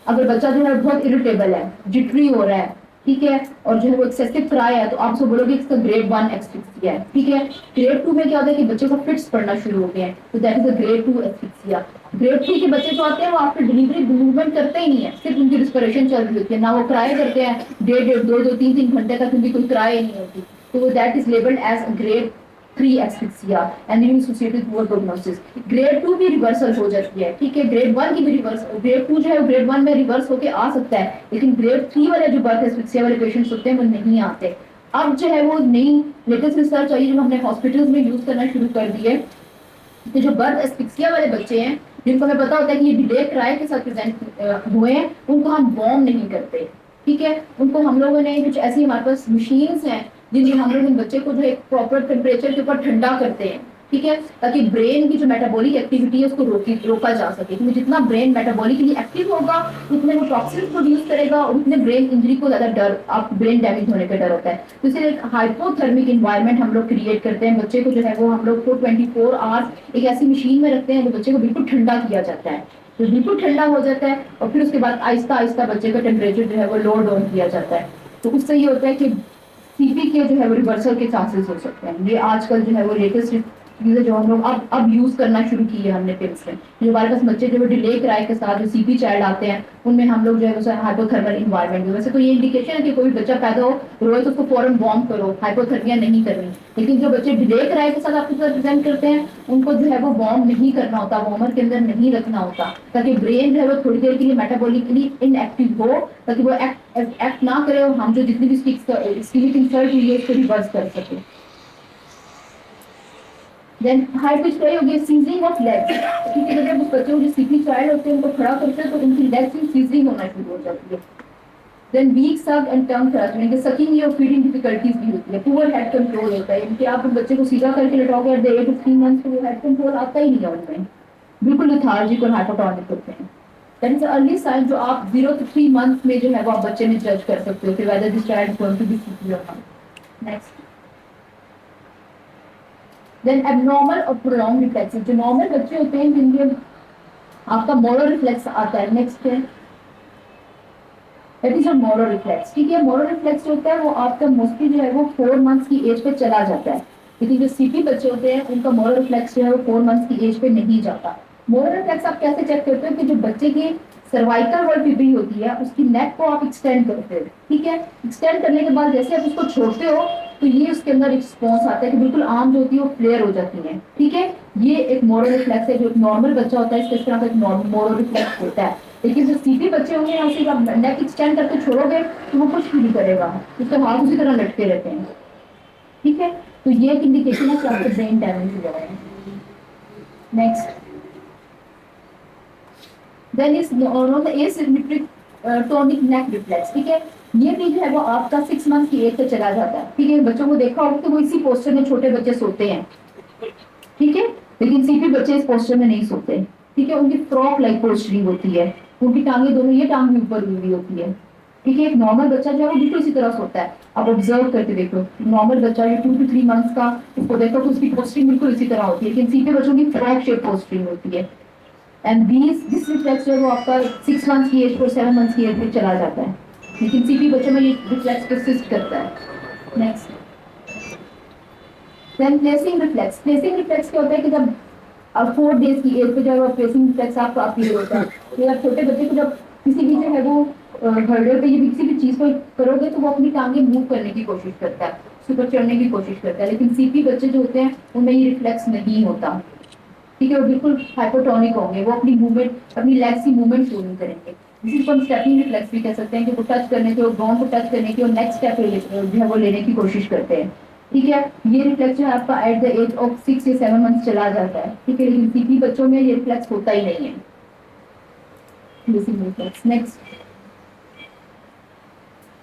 अगर बच्चा जो है बहुत इरिटेबल है, जिटरी हो रहा है, ठीक है, और जो है वो एक्सेसिव क्राई है, तो आप उसको बोलोगे इसका ग्रेड 1 एस्फिक्सिया है। ठीक है, ग्रेड 2 में क्या होता है कि बच्चे को फिट्स पड़ना शुरू हो गए हैं, तो that is a grade 2 asphyxia. Grade 3 के बच्चे जो आते हैं वो आफ्टर डिलीवरी मूवमेंट करते ही नहीं है, सिर्फ उनकी रिस्पिरेशन चल रही होती है, ना वो क्राई करते हैं 1.5 2 3 घंटे तक उनकी कोई क्राई नहीं होती, तो वो that is labelled as grade 3 asphyxia and you associated poor prognosis. Grade 2 भी रिवर्सल हो जाती है। ठीक है, ग्रेड 1 की भी रिवर्स, ग्रेड 2 जो है ग्रेड 1 में रिवर्स होके आ सकता है, लेकिन ग्रेड 3 वाले जो बर्थ एस्फिक्सिया वाले पेशेंट्स होते हैं वो नहीं आते। अब जो है वो नई लेटेस्ट रिसर्च आई जो हमने हॉस्पिटल्स में यूज करना शुरू कर दी है, तो जो बर्थ एस्फिक्सिया वाले बच्चे हैं जिनको हमें पता होता है कि ये डिले क्राई के साथ प्रेजेंट हुए हैं, उनको हम वॉर्म नहीं करते। ठीक है, उनको हम लोगों ने कुछ ऐसी हमारे पास मशीन्स हैं जिनमें हम लोग इन बच्चे को जो है प्रॉपर टेम्परेचर के ऊपर ठंडा करते हैं। ठीक है, ताकि ब्रेन की जो मेटाबॉलिक एक्टिविटी है उसको रोका जा सके, क्योंकि जितना ब्रेन मेटाबॉलिकली एक्टिव होगा उतने वो टॉक्सिन प्रोड्यूस करेगा और उतने ब्रेन इंजरी को ज्यादा डर, आप ब्रेन डैमेज होने का डर होता है। तो इसलिए एक हाइपोथर्मिक इन्वायरमेंट हम लोग क्रिएट करते हैं, बच्चे को जो है वो हम लोग को 24 आवर्स एक ऐसी मशीन में रखते हैं जो बच्चे को बिल्कुल ठंडा किया जाता है, तो बिल्कुल ठंडा हो जाता है, और फिर उसके बाद आहिस्ता आहिस्ता बच्चे का टेम्परेचर जो है वो लो डाउन किया जाता है। तो उससे ये होता है कि सीपी के जो है वो रिवर्सल के चांसेस हो सकते हैं। ये आजकल जो है वो लेटेस्ट चीजें जो हम लोग अब यूज करना शुरू की है हमने पिल्स में। जो हमारे पास बच्चे जो डिले कराए के साथ जो सीपी चाइल्ड आते हैं उनमें हम लोग जो है वो हाइपोथर्मल इन्वायरमेंट में, वैसे तो ये इंडिकेशन है कि कोई बच्चा पैदा हो रोए तो उसको फौरन वार्म करो, हाइपोथर्मिया नहीं करनी। लेकिन जो बच्चे डिले कराए के साथ आपके साथ प्रेजेंट करते हैं उनको जो है वो वार्म नहीं करना होता, वार्मर के अंदर नहीं रखना होता, ताकि ब्रेन जो है वो थोड़ी देर के लिए मेटाबॉलिकली इनएक्टिव हो, ताकि वो एक्ट ना करे और हम जो जितनी भी स्कीमिक इंसल्ट हुई है उसको रिवर्स कर सके। देन हाई पिच क्या होगी, सीजरिंग ऑफ लेग्स। ठीक है, जब उस बच्चे को जो सीपी चाइल्ड होते हैं उनको खड़ा करते हैं तो उनकी लेग्स में सीजरिंग होना शुरू हो जाती है। देन वीक सक एंड टंग थ्रस्ट, यानी कि सकिंग और फीडिंग डिफिकल्टीज भी होती है। पुअर हेड कंट्रोल होता है, यानी आप बच्चे को सीधा करके लटाओगे at the age of 3 months तो हेड कंट्रोल आता ही नहीं है उनमें, बिल्कुल लेथार्जिक और हाइपोटोनिक होते हैं। दैट इज अर्ली साइन जो आप 0 to 3 मंथ्स में जो है वो आप बच्चे में जज कर सकते हो कि whether this child is going to be CP और नॉट। नेक्स्ट, देन एबनॉर्मल और प्रोलॉन्ग रिफ्लेक्सेस, जो नॉर्मल बच्चे होते हैं जिनके आपका मोरो रिफ्लेक्स आता है। नेक्स्ट है that is a Moro reflex. ठीक है, मोरो रिफ्लेक्स जो होता है वो आपका मोस्टली जो है वो 4 मंथ्स की एज पे चला जाता है, लेकिन जो सीपी बच्चे होते हैं उनका मोरो रिफ्लेक्स जो है वो 4 मंथ्स की एज पे नहीं जाता। मोरो रिफ्लेक्स आप कैसे चेक करते हो कि जो बच्चे की सर्वाइकल वॉल फिबरी होती है उसकी नेक को आप एक्सटेंड करते हो। ठीक है, एक्सटेंड करने के बाद जैसे आप उसको छोड़ते हो तो ये उसके अंदर रिस्पॉन्स आता है कि बिल्कुल आर्म जो होती है वो फ्लेयर हो जाती है। ठीक है, ये एक मोरो रिफ्लेक्स है, जो एक नॉर्मल बच्चा होता है इस तरह का एक मोरो रिफ्लेक्स होता है। लेकिन जो सीपी बच्चे होंगे यहाँ से आप नेक एक्सटेंड करके छोड़ोगे तो वो कुछ नहीं करेगा, उसके हाथ उसी तरह लटके रहते हैं। ठीक है, तो ये एक इंडिकेशन है कि आपका ब्रेन डैमेज हो गया है। Next, then is asymmetric tonic neck reflex. ठीक है, ये भी जो है वो आपका 6 मंथ की एज पे चला जाता है। ठीक है, बच्चों को देखा होगा कि वो इसी पोस्टर में छोटे बच्चे सोते हैं। ठीक है, लेकिन सीपी बच्चे इस पोस्टर में नहीं सोते। ठीक है, उनकी फ्रॉक लाइक पोस्टरिंग होती है, उनकी टांगे दोनों ये टांग भी ऊपर हुई होती है। ठीक है, एक नॉर्मल बच्चा जो है वो बिल्कुल इसी तरह सोता है। आप ऑब्जर्व करके देखो, नॉर्मल बच्चा जो 2 to 3 मंथ्स का, उसको देखो तो उसकी पोस्टरिंग बिल्कुल इसी तरह होती है, लेकिन सीपी बच्चों की फ्रॉक शेप पोस्टरिंग होती है। एंड दिस रिफ्लेक्स जो है वो आपका 6 मंथ्स की एज पर 7 मंथ्स की एज में चला जाता है, लेकिन सीपी बच्चों में ये रिफ्लेक्स परसिस्ट करता है। Next, then placing reflex. Placing reflex क्या होता है कि जब अब 4 डेज की एज पे जो है वो प्लेसिंग रिफ्लेक्स आपका अपीयर होता है। तो आप छोटे बच्चे को जब किसी भी जो है वो हर्डल पे या किसी भी चीज को करोगे तो वो अपनी टांगे मूव करने की कोशिश करता है, उस ऊपर चढ़ने की कोशिश करता है, लेकिन सीपी बच्चे जो होते हैं उनमें ये रिफ्लेक्स नहीं होता। ठीक है, वो बिल्कुल हाइपोटोनिक होंगे, वो अपनी मूवमेंट, अपनी लेग्स की मूवमेंट शुरू नहीं करेंगे। जिसको हम स्टेपिंग रिफ्लेक्स भी कह सकते हैं कि वो टच करने के, वो ग्राउंड को टच करने की और नेक्स्ट स्टेप जो है वो लेने की कोशिश करते हैं। ठीक है, ये रिफ्लेक्स जो है आपका एट द एज ऑफ 6 या 7 मंथ्स चला जाता है। ठीक है, लेकिन सीपी बच्चों में ये रिफ्लेक्स होता ही नहीं है। नेक्स्ट,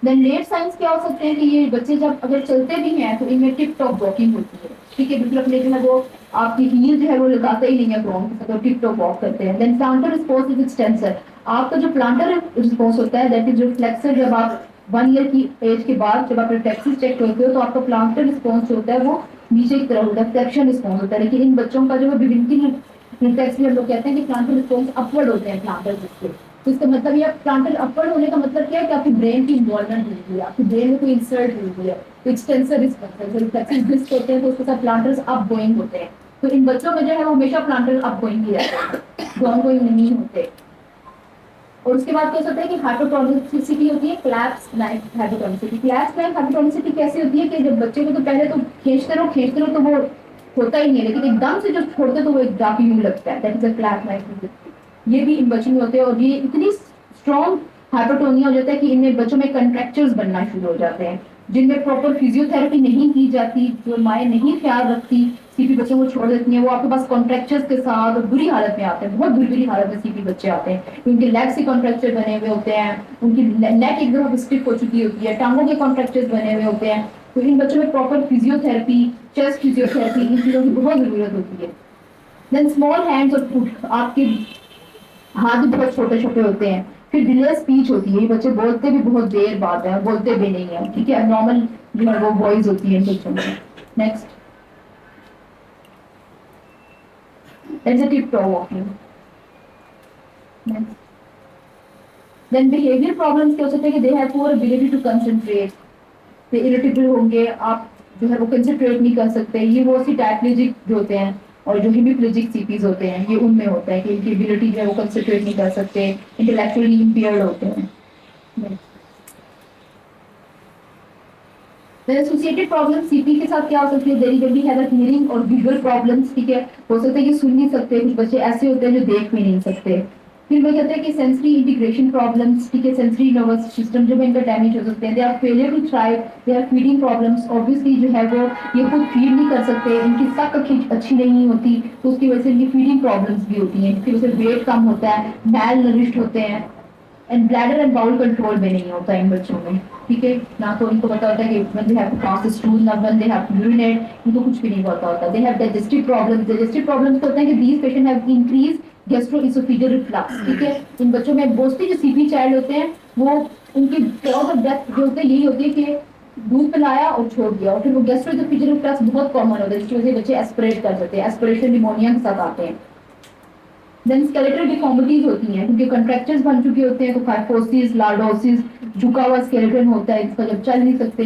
देन लेट साइंस क्या हो सकते हैं कि ये बच्चे जब अगर चलते भी हैं तो इनमें टिप टॉप वॉकिंग होती है, ठीक है, बिल्कुल अपने जो है वो आपकी हील जो है वो लगाते ही नहीं है ग्राउंड के साथ, तो टिप टॉप वॉक करते हैं। Then plantar response is extensor, आपका जो प्लांटर रिस्पॉन्स होता है दैट इज रिफ्लेक्सर, जब आप 1 ईयर की एज के बाद जब आप रिफ्लेक्सेस चेक करते हो तो आपका प्लांटर रिस्पॉन्स होता है वो नीचे की तरफ होता है, फ्लेक्शन रिस्पॉन्स होता है। लेकिन इन बच्चों का जो है विभिन्न रिफ्लेक्स में हम लोग कहते हैं कि प्लांटर रिस्पॉन्स अपवर्ड होते हैं प्लांटर जिसके, तो इसका मतलब ये प्लांटर अपवर्ड होने का मतलब क्या है कि आपकी ब्रेन की इन्वॉल्वमेंट हुई है, आपकी ब्रेन में कोई इंसर्ट हुई है, तो एक्सटेंसर रिफ्लेक्सिव डिस्क होते हैं तो उसके साथ प्लांटर्स अप गोइंग होते हैं। तो इन बच्चों में जो है वो हमेशा प्लांटर अप गोइंग ही रहते हैं, डाउन गोइंग नहीं होते। और उसके बाद क्या होता है कि हाइपोटोनिसिटी होती है, क्लैप्स लाइक हाइपोटोनिसिटी। क्लैप्स लाइक हाइपोटोनिसिटी कैसी होती है कि जब बच्चे को तो पहले तो खींचते रहो तो वो होता ही नहीं है, लेकिन एकदम से जब छोड़ते तो वो एक जाके यूं लगता है, that is a clap like. ये भी इन बच्चों में होते हैं और ये इतनी स्ट्रॉन्ग हाइपोटोनिया हो जाता है कि इनमें बच्चों में कंट्रैक्चर्स बनना शुरू हो जाते हैं, जिनमें प्रॉपर फिजियोथेरेपी नहीं की जाती, जो माएँ नहीं ख्याल रखती, सीपी बच्चों को छोड़ देती हैं, वो आपके पास कॉन्ट्रैक्चर्स के साथ और बुरी हालत में आते हैं, बहुत बुरी हालत में सीपी बच्चे आते हैं। उनके लेग से कॉन्ट्रैक्चर बने हुए होते हैं, उनकी नेक एकदम स्टिफ हो चुकी होती है, टांगों के कॉन्ट्रैक्चर्स बने हुए होते हैं। तो इन बच्चों में प्रॉपर फिजियोथेरेपी, चेस्ट फिजियोथेरेपी, इन चीज़ों की बहुत ज़रूरत होती है। देन स्मॉल हैंड्स और फुट, आपके हाथ भी बहुत छोटे छोटे होते हैं। फिर डिले स्पीच होती है, ये बच्चे बोलते भी बहुत देर बाद है, बोलते भी नहीं है, ठीक है, नॉर्मल जो है वो वॉइस होती है इन बच्चों में। Next tip top walking. Next then behaviour problems क्या हो सकते हैं कि they have poor ability to concentrate, they irritable होंगे, आप जो है वो कंसंट्रेट नहीं कर सकते, ये वो सी डायप्लेजिक जो होते हैं और जो हेमीप्लेजिक सीपीज होते हैं ये उनमें होता है कि इनकी एबिलिटी जो है वो कंसंट्रेट नहीं कर सकते, इंटेलेक्चुअली इंपेयर्ड होते हैं। एसोसिएटेड प्रॉब्लम सीपी के साथ क्या हो सकती है, डेरिवेटिव है दैट हियरिंग और विजुअल प्रॉब्लम्स, ठीक है, हो सकता है कि सुन नहीं सकते, कुछ बच्चे ऐसे होते हैं जो देख भी नहीं सकते। फिर वो कहते हैं कि सेंसरी इंटीग्रेशन प्रॉब्लम्स, ठीक है, सेंसरी नर्वस सिस्टम जो है इनका डैमेज हो सकते हैं, they are failure to thrive, they are feeding problems, obviously जो है वो ये खुद फीड नहीं कर सकते, इनकी सक अच्छी नहीं होती, तो उसकी वजह से इनकी फीडिंग प्रॉब्लम्स भी होती हैं, जिसकी वजह से वेट कम होता है, मैल नरिश्ड होते हैं, and bladder and bowel control भी नहीं होता इन बच्चों में, ठीक है, ना तो उनको पता होता है कि when they have to pass the stool, ना when they have to urinate, उनको कुछ भी नहीं पता होता। They have digestive problems होते हैं कि these patients have increased gastroesophageal reflux, ठीक है, इन बच्चों में मोस्टली जो सीपी चाइल्ड होते हैं वो उनकी कॉज ऑफ डेथ जो होते हैं यही होती है कि दूध पिलाया और छोड़ दिया, और फिर वो गैस्ट्रोएसोफेजियल रिफ्लक्स बहुत कॉमन होता है, जिसकी वजह से बच्चे एस्पिरेट कर सकते हैं, एस्पिरेशन निमोनिया के साथ आते हैं। देन स्केलेटल डिफॉर्मिटीज होती हैं क्योंकि कंट्रैक्चर्स बन चुके होते हैं, तो फाइकोसिस, लार्डोसिस, झुका हुआ स्केलेटन होता है, इसका जब चल नहीं सकते।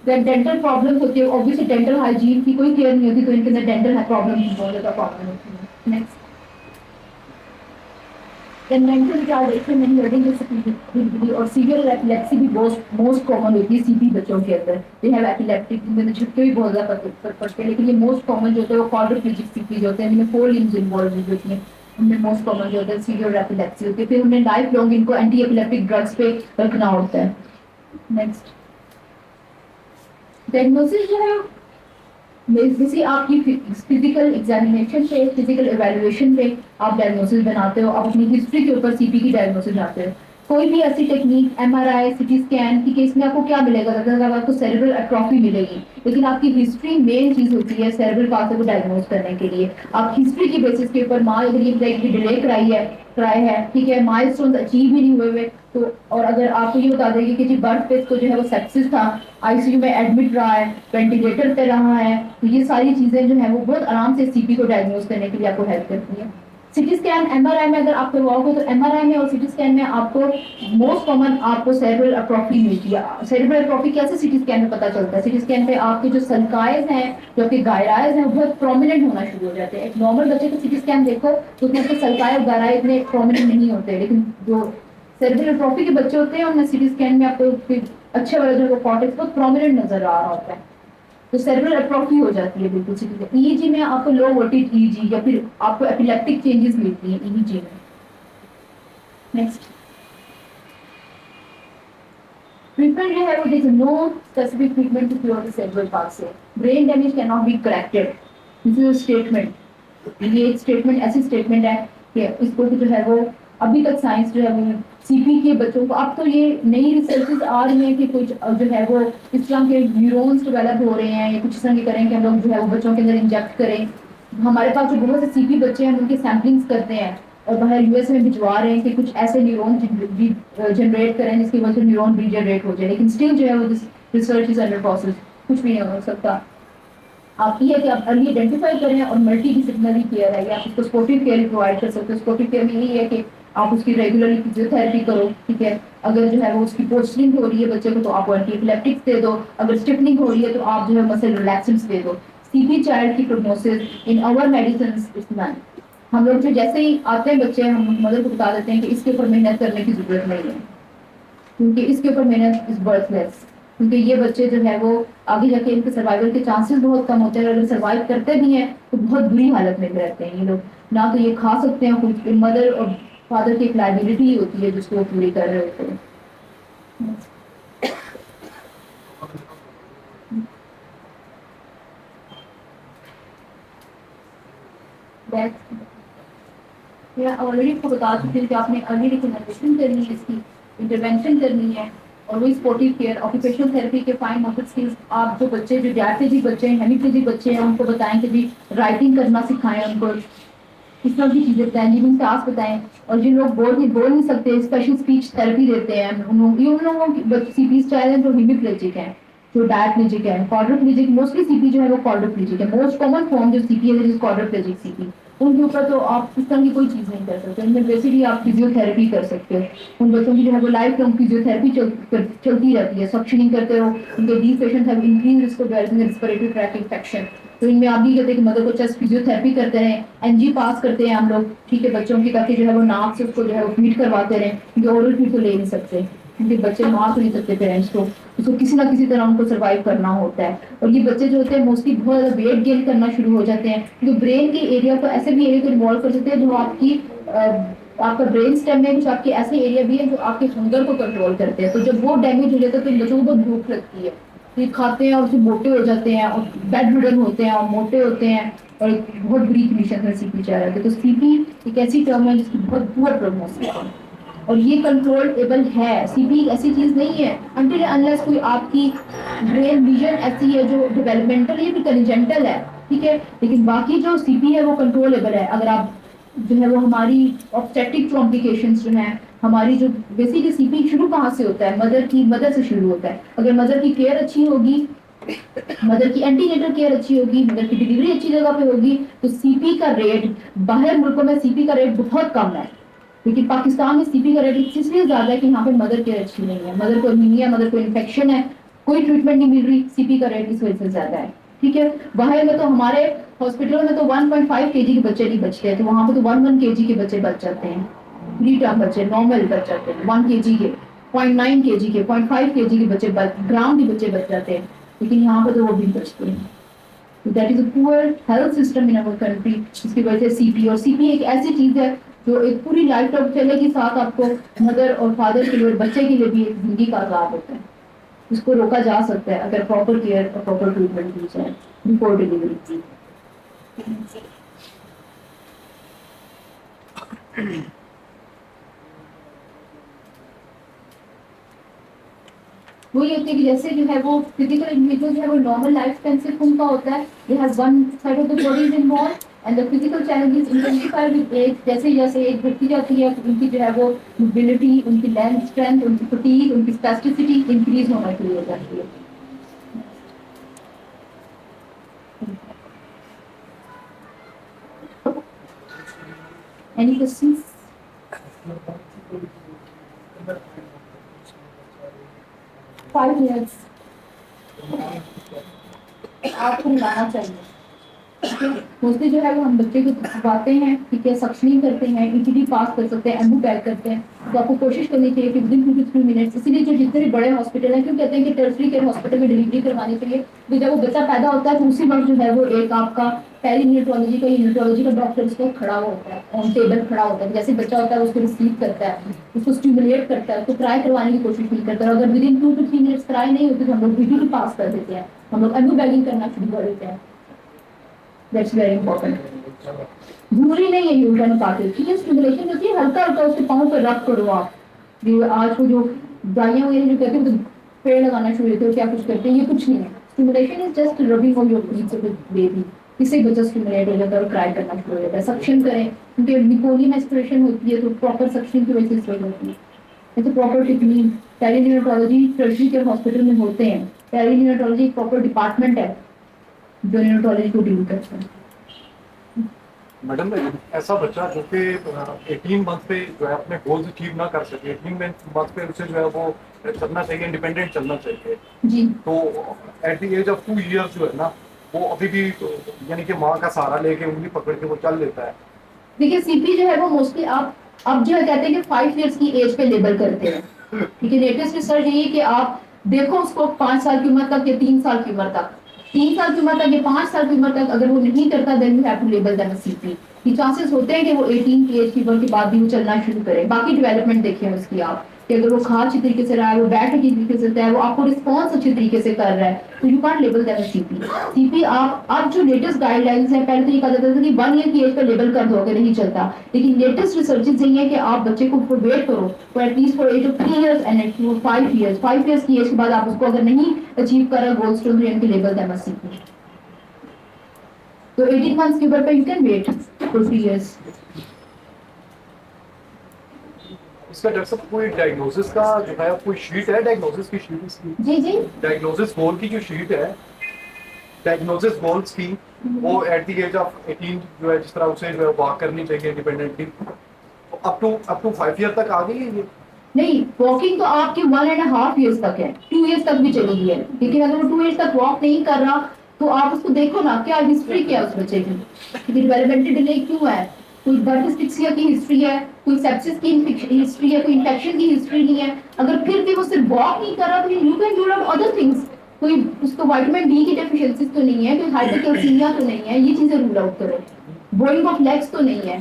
देन डेंटल प्रॉब्लम्स होती है, ऑब्वियसली डेंटल हाइजीन की कोई केयर नहीं होती, तो इनके अंदर डेंटल प्रॉब्लम्स बहुत ज़्यादा कॉमन होती है। Next then mental retardation and learning disability और सीवियर एपिलेप्सी भी मोस्ट कॉमन होती है सीपी बच्चों के अंदर। दे हैव एपिलेप्टिक, इनमें झटके भी बहुत ज़्यादा पड़ते हैं, लेकिन ये मोस्ट कॉमन जो होते हैं वो क्वाड्रिप्लेजिक सीपी जो होते हैं, इनमें 4 लिम्स इन्वॉल्व होती हैं, उनमें मोस्ट कॉमन जो होता है सीवियर एपिलेप्सी होती है। फिर उन्हें लाइफ लॉन्ग इनको एंटी एपिलेप्टिक ड्रग्स पे रखना होता है। नेक्स्ट डायग्नोसिस जो है जैसे आपकी फिजिकल एग्जामिनेशन पे, फिजिकल एवेल्युएशन पे आप डायग्नोसिस बनाते हो, आप अपनी हिस्ट्री के ऊपर सीपी की डायग्नोसिस बनाते हो। कोई भी ऐसी टेक्निक एमआरआई, सीटी स्कैन की केस में आपको क्या मिलेगा, ज़्यादा आपको सेरेब्रल एट्रोफी मिलेगी, लेकिन आपकी हिस्ट्री मेन चीज होती है सेरेब्रल पाल्सी को डायग्नोज करने के लिए। आप हिस्ट्री की बेसिस के ऊपर माँ अगर ये डिले कराई है, ठीक है, माइलस्टोन्स अचीव ही नहीं हुए तो, और अगर आपको ये बता देंगे कि जी बर्थ पे को जो है वो सेप्सिस था, आईसीयू में एडमिट रहा है, वेंटिलेटर पे रहा है, तो ये सारी चीजें जो है वो बहुत आराम से सीपी को डायग्नोज करने के लिए आपको हेल्प करती है। सिटी स्कैन एमआरआई में अगर आप करवाओगे तो एमआरआई में और सिटी स्कैन में आपको मोस्ट कॉमन आपको सेरेब्रल एट्रोफी मिलती है। सेरेब्रल एट्रोफी कैसे सिटी स्कैन में पता चलता है, सिटी स्कैन पे आपके जो सल्काइज हैं, जो आपके गायराइज हैं, वो बहुत प्रोमिनेंट होना शुरू हो जाते हैं। एक नॉर्मल बच्चे को सिटी स्कैन देखो तो उसमें उसके सल्काई और गायराइज इतने प्रोमिनेंट नहीं होते, लेकिन जो सेरेब्रल एट्रोफी के बच्चे होते हैं उनमें सिटी स्कैन में आपको अच्छे वाला जो कॉर्टेक्स बहुत प्रोमिनेंट नजर आ रहा होता है, तो सेरेब्रल एट्रोफी हो जाती है बिल्कुल सीधी। ईईजी में आपको लो वोल्टेज ईईजी या फिर आपको एपिलेप्टिक चेंजेस मिलती हैं ईईजी में। नेक्स्ट ट्रीटमेंट जो है वो this no specific treatment to cure the cerebral palsy, brain damage can not be corrected, this is a statement, ये एक स्टेटमेंट ऐसी स्टेटमेंट है कि इसको जो है वो अभी तक साइंस जो है वो सीपी के बच्चों को, अब तो ये नई रिसर्चेस आ रही हैं कि कुछ जो है वो इस तरह के न्यूरॉन्स डेवलप हो रहे हैं या कुछ इस तरह के करें कि हम लोग जो है वो बच्चों के अंदर इंजेक्ट करें। हमारे पास जो बहुत से सीपी बच्चे हैं उनके सैम्पलिंग्स करते हैं और बाहर यूएस में भिजवा रहे हैं कि कुछ ऐसे न्यूरॉन जनरेट करें जिसकी वजह से न्यूरॉन रीजनरेट हो जाए, लेकिन स्टिल जो है वो रिसर्च इज अंडर प्रोसेस, कुछ भी नहीं हो सकता। आप ये है कि आप अर्ली आइडेंटिफाई करें और मल्टी डिसिप्लिनरी केयर है, या आप उसको स्पोर्टिव केयर प्रोवाइड कर सकते हो। स्पोर्टिव केयर में यही है कि आप उसकी रेगुलरली फिजियोथेरेपी करो, ठीक है। अगर जो है वो उसकी पोस्टरिंग हो रही है बच्चे को तो आप एंटी एपिलेप्टिक्स दे दो, अगर स्टिफनिंग हो रही है तो आप जो है मसल रिलैक्सेंट्स दे दो। सीपी चाइल्ड की prognosis in our medicine is none. हम लोग जो जैसे ही आते हैं बच्चे, हम मदर को बता देते हैं कि इसके ऊपर मेहनत करने की जरूरत नहीं है, क्योंकि इसके ऊपर मेहनत इज बर्थलेस, क्योंकि ये बच्चे जो है वो आगे जाके इनके सर्वाइवल के चांसेस बहुत कम होते हैं। अगर सर्वाइव करते भी हैं तो बहुत बुरी हालत में रहते हैं ये लोग, ना तो ये खा सकते हैं कुछ, मदर और फादर की एक लाइबिलिटी होती है जिसको वो पूरी कर रहे होते हैं। ऑलरेडी आपको बता चुकी हूँ कि आपने अर्ली रिकमेंडेशन करनी है, इसकी इंटरवेंशन करनी है, और वही स्पोर्टिव केयर, ऑक्यूपेशनल थेरेपी के फाइन मोटर स्किल्स। आप जो बच्चे जो डायप्लेजिक बच्चे हैं, हेमीप्लेजिक बच्चे हैं, उनको बताएं कि भी राइटिंग करना सिखाएं उनको, इस तरह की चीजें बताएं, लिविंग टास्क बताएं। और जिन लोग बोल नहीं सकते, स्पेशल स्पीच थेरेपी देते हैं उन लोगों की सीपीज चाहे जो हेमीप्लेजिक हैं, जो डायप्लेजिक है, क्वाड्रिप्लेजिक, मोस्टली सीपी जो है वो क्वाड्रिप्लेजिक है। मोस्ट कॉमन फॉर्म जो सीपी है क्वाड्रिप्लेजिक सीपी, उनके ऊपर तो आप इस तरह की कोई चीज नहीं कर सकते। उनमें बेसिकली आप फिजियोथेरेपी कर सकते हो। उन बच्चों की जो है वो लाइफ लॉन्ग फिजियोथेरेपी चलती रहती है, सक्शनिंग करते हो। उनके these patient have increase risk of developing respiratory tract infection, तो इनमें आप भी कहते हैं कि मदर को चेस्ट फिजियोथेरेपी करते रहे, एनजी पास करते हैं हम लोग, ठीक है, बच्चों की, ताकि जो है वो नाक से उसको जो है वो फीड करवाते रहे, क्योंकि ओरल फीड तो ले नहीं सकते, क्योंकि बच्चे मार तो नहीं सकते पेरेंट्स को, उसको किसी ना किसी तरह उनको सर्वाइव करना होता है। और ये बच्चे जो होते हैं मोस्टली बहुत ज्यादा वेट गेन करना शुरू हो जाते हैं, क्योंकि ब्रेन के एरिया को ऐसे भी एरिया को इन्वॉल्व कर सकते हैं जो आपका ब्रेन स्टेम में कुछ आपके ऐसे एरिया भी है जो आपके हंगर को कंट्रोल करते हैं। तो जब वो डैमेज हो जाता है तो इन बच्चों को बहुत भूख लगती है, तो ये खाते हैं और फिर मोटे हो जाते हैं और बेड रिडन होते हैं और मोटे होते हैं और एक बहुत बुरी कंडीशन में सीपी जा रहा है। तो सीपी एक ऐसी टर्म है जिसकी बहुत पुअर प्रोग्नोसिस है और ये कंट्रोलेबल है। सीपी ऐसी चीज नहीं है अनटिल अनलेस कोई आपकी ब्रेन विजन ऐसी है जो डेवलपमेंटल या कंजेंटल है, ठीक है, लेकिन बाकी जो सीपी है वो कंट्रोलेबल है। अगर आप जो है वो हमारी ऑब्स्टेट्रिक कॉम्प्लिकेशंस जो है, हमारी जो बेसिकली सीपी शुरू कहाँ से होता है, मदर से शुरू होता है। अगर मदर की केयर अच्छी होगी, मदर की एंटीनेटल केयर अच्छी होगी, मदर की डिलीवरी अच्छी जगह पे होगी, तो सीपी का रेट, बाहर मुल्कों में सीपी का रेट बहुत कम है, लेकिन पाकिस्तान में सीपी का रेट इसलिए ज्यादा है कि यहाँ पे मदर केयर अच्छी नहीं है, मदर को एनीमिया, मदर को इन्फेक्शन है, कोई ट्रीटमेंट नहीं मिल रही, सीपी का रेट इस वजह से ज्यादा है, ठीक है। बाहर में तो हमारे हॉस्पिटलों में तो 1.5 केजी के बच्चे नहीं बचते हैं, तो वहाँ पे तो 1 केजी के बच्चे बच जाते हैं, प्री टर्म बच्चे नॉर्मल बच जाते हैं, 1 केजी के, 0.9 केजी के, 0.5 केजी के बच्चे, ग्राम के बच्चे बच जाते हैं, लेकिन यहाँ पे तो वो भी बचते हैं। That is a poor health system in our country, जिसकी वजह से सीपी, और सीपी एक ऐसी चीज है जो एक पूरी लाइफ टाइम चलेगी साथ आपको, मदर और फादर के लिए और बच्चे के लिए भी एक जिंदगी का आजाद होता है। इसको रोका जा सकता है अगर प्रॉपर केयर और प्रॉपर ट्रीटमेंट दी जाए बिफोर डिलीवरी। वही होती है कि जैसे जो है वो फिजिकल इंडिविजुअल जो है वो नॉर्मल लाइफ स्पैन से उनका होता है, they have one side of the body is involve and the physical challenges intensify with age. जैसे जैसे एज बढ़ती जाती है उनकी जो है वो मोबिलिटी, उनकी लेंथ स्ट्रेंथ, उनकी फटीग, उनकी स्पेसिफिसिटी इंक्रीज होना शुरू हो जाती है। Any questions? फाइव मिनट्स आपको मिलाना चाहिए। मोस्टली जो है वो हम बच्चे को दबाते हैं, ठीक है, सक्शनिंग करते हैं, ईटीडी पास कर सकते हैं, एमबू बैक करते हैं, तो आपको कोशिश करनी चाहिए कि विदिन 2 to 3 मिनट्स। इसीलिए जो जितने भी बड़े हॉस्पिटल हैं, क्यों कहते हैं कि टर्शरी केयर हॉस्पिटल में डिलीवरी करवानी चाहिए, तो जब वो बच्चा पैदा होता है तो उसी वक्त जो है वो एक आपका पेरीनियोटोलॉजी का यूनिटोलॉजी का डॉक्टर उसको खड़ा होता है, ऑन टेबल खड़ा होता है, जैसे बच्चा होता है उसको रिसीव करता है, उसको स्टिमुलेट करता है, उसको ट्राई करवाने की कोशिश नहीं करता। अगर विदिन 2 to 3 मिनट्स ट्राई नहीं होती तो हम लोग ईटीडी पास कर देते हैं, हम लोग एमबू बैगिंग करना शुरू कर देते हैं। That's very important. जरूरी नहीं है यूरिन पार्टी, ठीक है, स्टिमुलेशन होती है, हल्का हल्का उसके पाँव पे रब करो आप, ये आज को जो दवाइयाँ वगैरह जो कहते हैं तो पेड़ लगाना शुरू करते हो क्या कुछ करते हैं, ये कुछ नहीं है। Stimulation is just rubbing on your needs of the baby, इससे बच्चा स्टिमुलेट हो जाता है और क्राई करना शुरू हो जाता है। सक्शन करें क्योंकि निकोलियम एस्पिरेशन होती है तो प्रॉपर सक्शन की वजह से स्वेल होती है। It's proper technique perinatology tertiary care hospital में होते हैं। पेरिनियोटोलॉजी एक प्रॉपर डिपार्टमेंट है जो नियोटोलॉजी को डील करता है। मैडम ऐसा बच्चा जो कि 18 मंथ पे जो है अपने गोल्स अचीव ना कर सके, 18 मंथ पे उसे जो है वो चलना चाहिए, इंडिपेंडेंट चलना चाहिए, जी तो at the age of 2 years जो है ना वो अभी भी यानी कि माँ का सहारा लेके उंगली पकड़ के वो चल लेता है। देखिए सीपी जो है वो मोस्टली आप अब जो है कहते हैं कि 5 इयर्स की एज पे लेबल करते हैं। ठीक है, लेटेस्ट रिसर्च यही है कि आप देखो उसको 5 साल की उम्र तक या 3 साल की उम्र तक, 3 साल की उम्र तक या 5 साल की उम्र तक अगर वो नहीं करता then you have to label them as CP. ये चांसेस होते हैं कि वो 18 की एज की उम्र के बाद भी वो चलना शुरू करे। बाकी डेवलपमेंट देखें उसकी आप कि अगर वो खा अच्छी तरीके से रहा है, वो बैठ अच्छी तरीके से रहा है, वो आपको रिस्पॉन्स अच्छी तरीके से कर रहा है, तो you can't label them as CP. CP आप अब जो लेटेस्ट गाइडलाइंस है, पहले तो ये कहा जाता था कि 1 ईयर की एज पर लेबल कर दो अगर नहीं चलता, लेकिन लेटेस्ट रिसर्चेस यही है कि आप बच्चे को वेट करो for at least for age of 3 years and 5 years. 5 years की एज के बाद आप उसको अगर नहीं अचीव कर रहा गोल्स तो इनके लेबल देम एज सीपी। तो 18 मंथ्स के ऊपर पे you can wait for 3 years. इसका डॉक्टर साहब कोई डायग्नोसिस का जो है कोई शीट है, डायग्नोसिस की शीट इसकी, जी जी डायग्नोसिस गोल की जो शीट है, डायग्नोसिस गोल्स की, वो एट द एज ऑफ 18 जो है जिस तरह उसे जो है वॉक करनी चाहिए इंडिपेंडेंटली, तो अप टू 5 ईयर तक आ गई है ये। नहीं, वॉकिंग तो आपकी 1.5 इयर्स तक है, 2 इयर्स तक भी चली गई है, लेकिन अगर वो 2 इयर्स तक वॉक नहीं कर रहा तो आप उसको देखो ना क्या हिस्ट्री क्या है उस बच्चे की, डेवलपमेंटल डिले क्यों है, कोई बर्थ एस्फिक्सिया की हिस्ट्री है, कोई सेप्सिस की हिस्ट्री है, कोई इन्फेक्शन की हिस्ट्री नहीं है। अगर फिर भी वो सिर्फ वॉक नहीं कर रहा तो you can rule out other things, कोई उसको विटामिन डी की डेफिशिएंसी तो नहीं है, कोई हाइपरकैल्सीमिया तो नहीं है, ये चीजें रूल आउट करो। बोइंग ऑफ लेग्स तो नहीं है,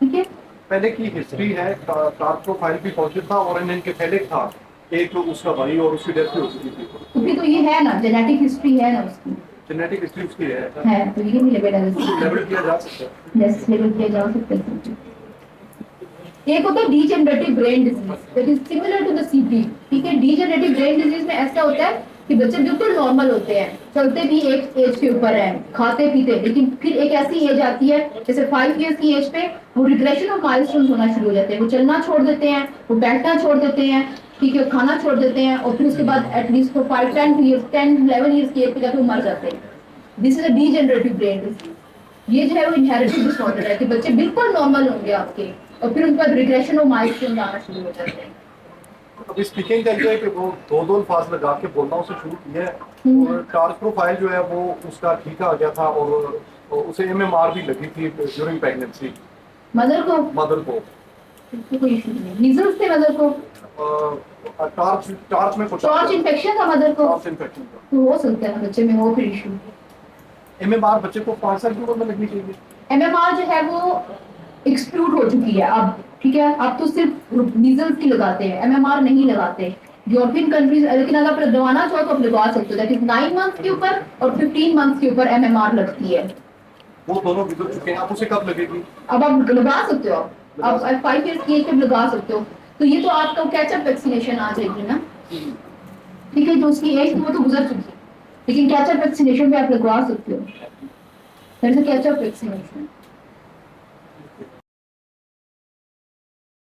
ठीक है। पहले की हिस्ट्री है, कार प्रोफाइल भी पॉजिटिव था और इनके पहले था एक तो उसका भाई और उसकी डेथ भी हो चुकी थी, तो फिर तो ये है ना, जेनेटिक हिस्ट्री है ना उसकी, जेनेटिक हिस्ट्री उसकी है, तो ये भी लेवल लेवल किया जा सकता है। यस लेवल किया जा सकता है। एक होता है degenerative brain disease that is similar to the CP. ठीक है, डीजेनरेटिव ब्रेन डिजीज में ऐसा होता है कि बच्चे बिल्कुल नॉर्मल होते हैं, चलते भी एक एज के ऊपर है, खाते पीते, लेकिन फिर एक ऐसी एज आती है जैसे 5 इयर्स की एज पे वो रिग्रेशन ऑफ माइलस्टोन्स होना शुरू हो जाते हैं, वो चलना छोड़ देते हैं, वो बैठना छोड़ देते हैं, ठीक है, खाना छोड़ देते हैं, और फिर उसके बाद एटलीस्ट फॉर 5-10 इयर्स 10-11 इयर्स की एज पे जाकर वो मर जाते हैं। This is a degenerative brain disease. ये जो है वो इनहेरिटेड डिसऑर्डर है कि बच्चे बिल्कुल नॉर्मल होंगे आपके और फिर उनका रिग्रेशन और माइलस्टोन आना शुरू हो जाते हैं। अभी स्पीकिंग करके है कि वो दो अल्फाज लगा के बोलना उसे शुरू किया है और टार्च प्रोफाइल जो है वो उसका ठीक आ गया था और उसे एमएमआर भी लगी थी ड्यूरिंग प्रेगनेंसी। मदर को कोई इशू नहीं, मीजल्स थे मदर को, टार्च में कुछ टॉर्च इन्फेक्शन था मदर को, टार्च इन्फेक्शन था। तो हो सकता है बच्चे में हो फिर इशू। एमएमआर बच्चे को 5 साल की उम्र में लगनी चाहिए। एमएमआर जो है वो एक्सक्लूड हो चुकी है अब, ठीक है, अब तो सिर्फ मीजल्स की लगाते हैं, एमएमआर नहीं लगाते यूरोपियन कंट्रीज। लेकिन अगर आप लगवाना चाहो तो आप लगवा सकते हो, दैट इज 9 मंथ के ऊपर और 15 मंथ के ऊपर एमएमआर लगती है। वो दोनों गुजर चुके हैं, आप उसे कब लगेगी? अब आप लगा सकते हो, आप 5 इयर्स की एज पे लगा सकते हो। तो ये तो आपका कैचअप वैक्सीनेशन आ जाएगी ना, ठीक है, जो उसकी एज थी वो तो गुजर चुकी है, लेकिन कैचअप वैक्सीनेशन पे आप लगवा सकते हो, that is a catch up vaccination.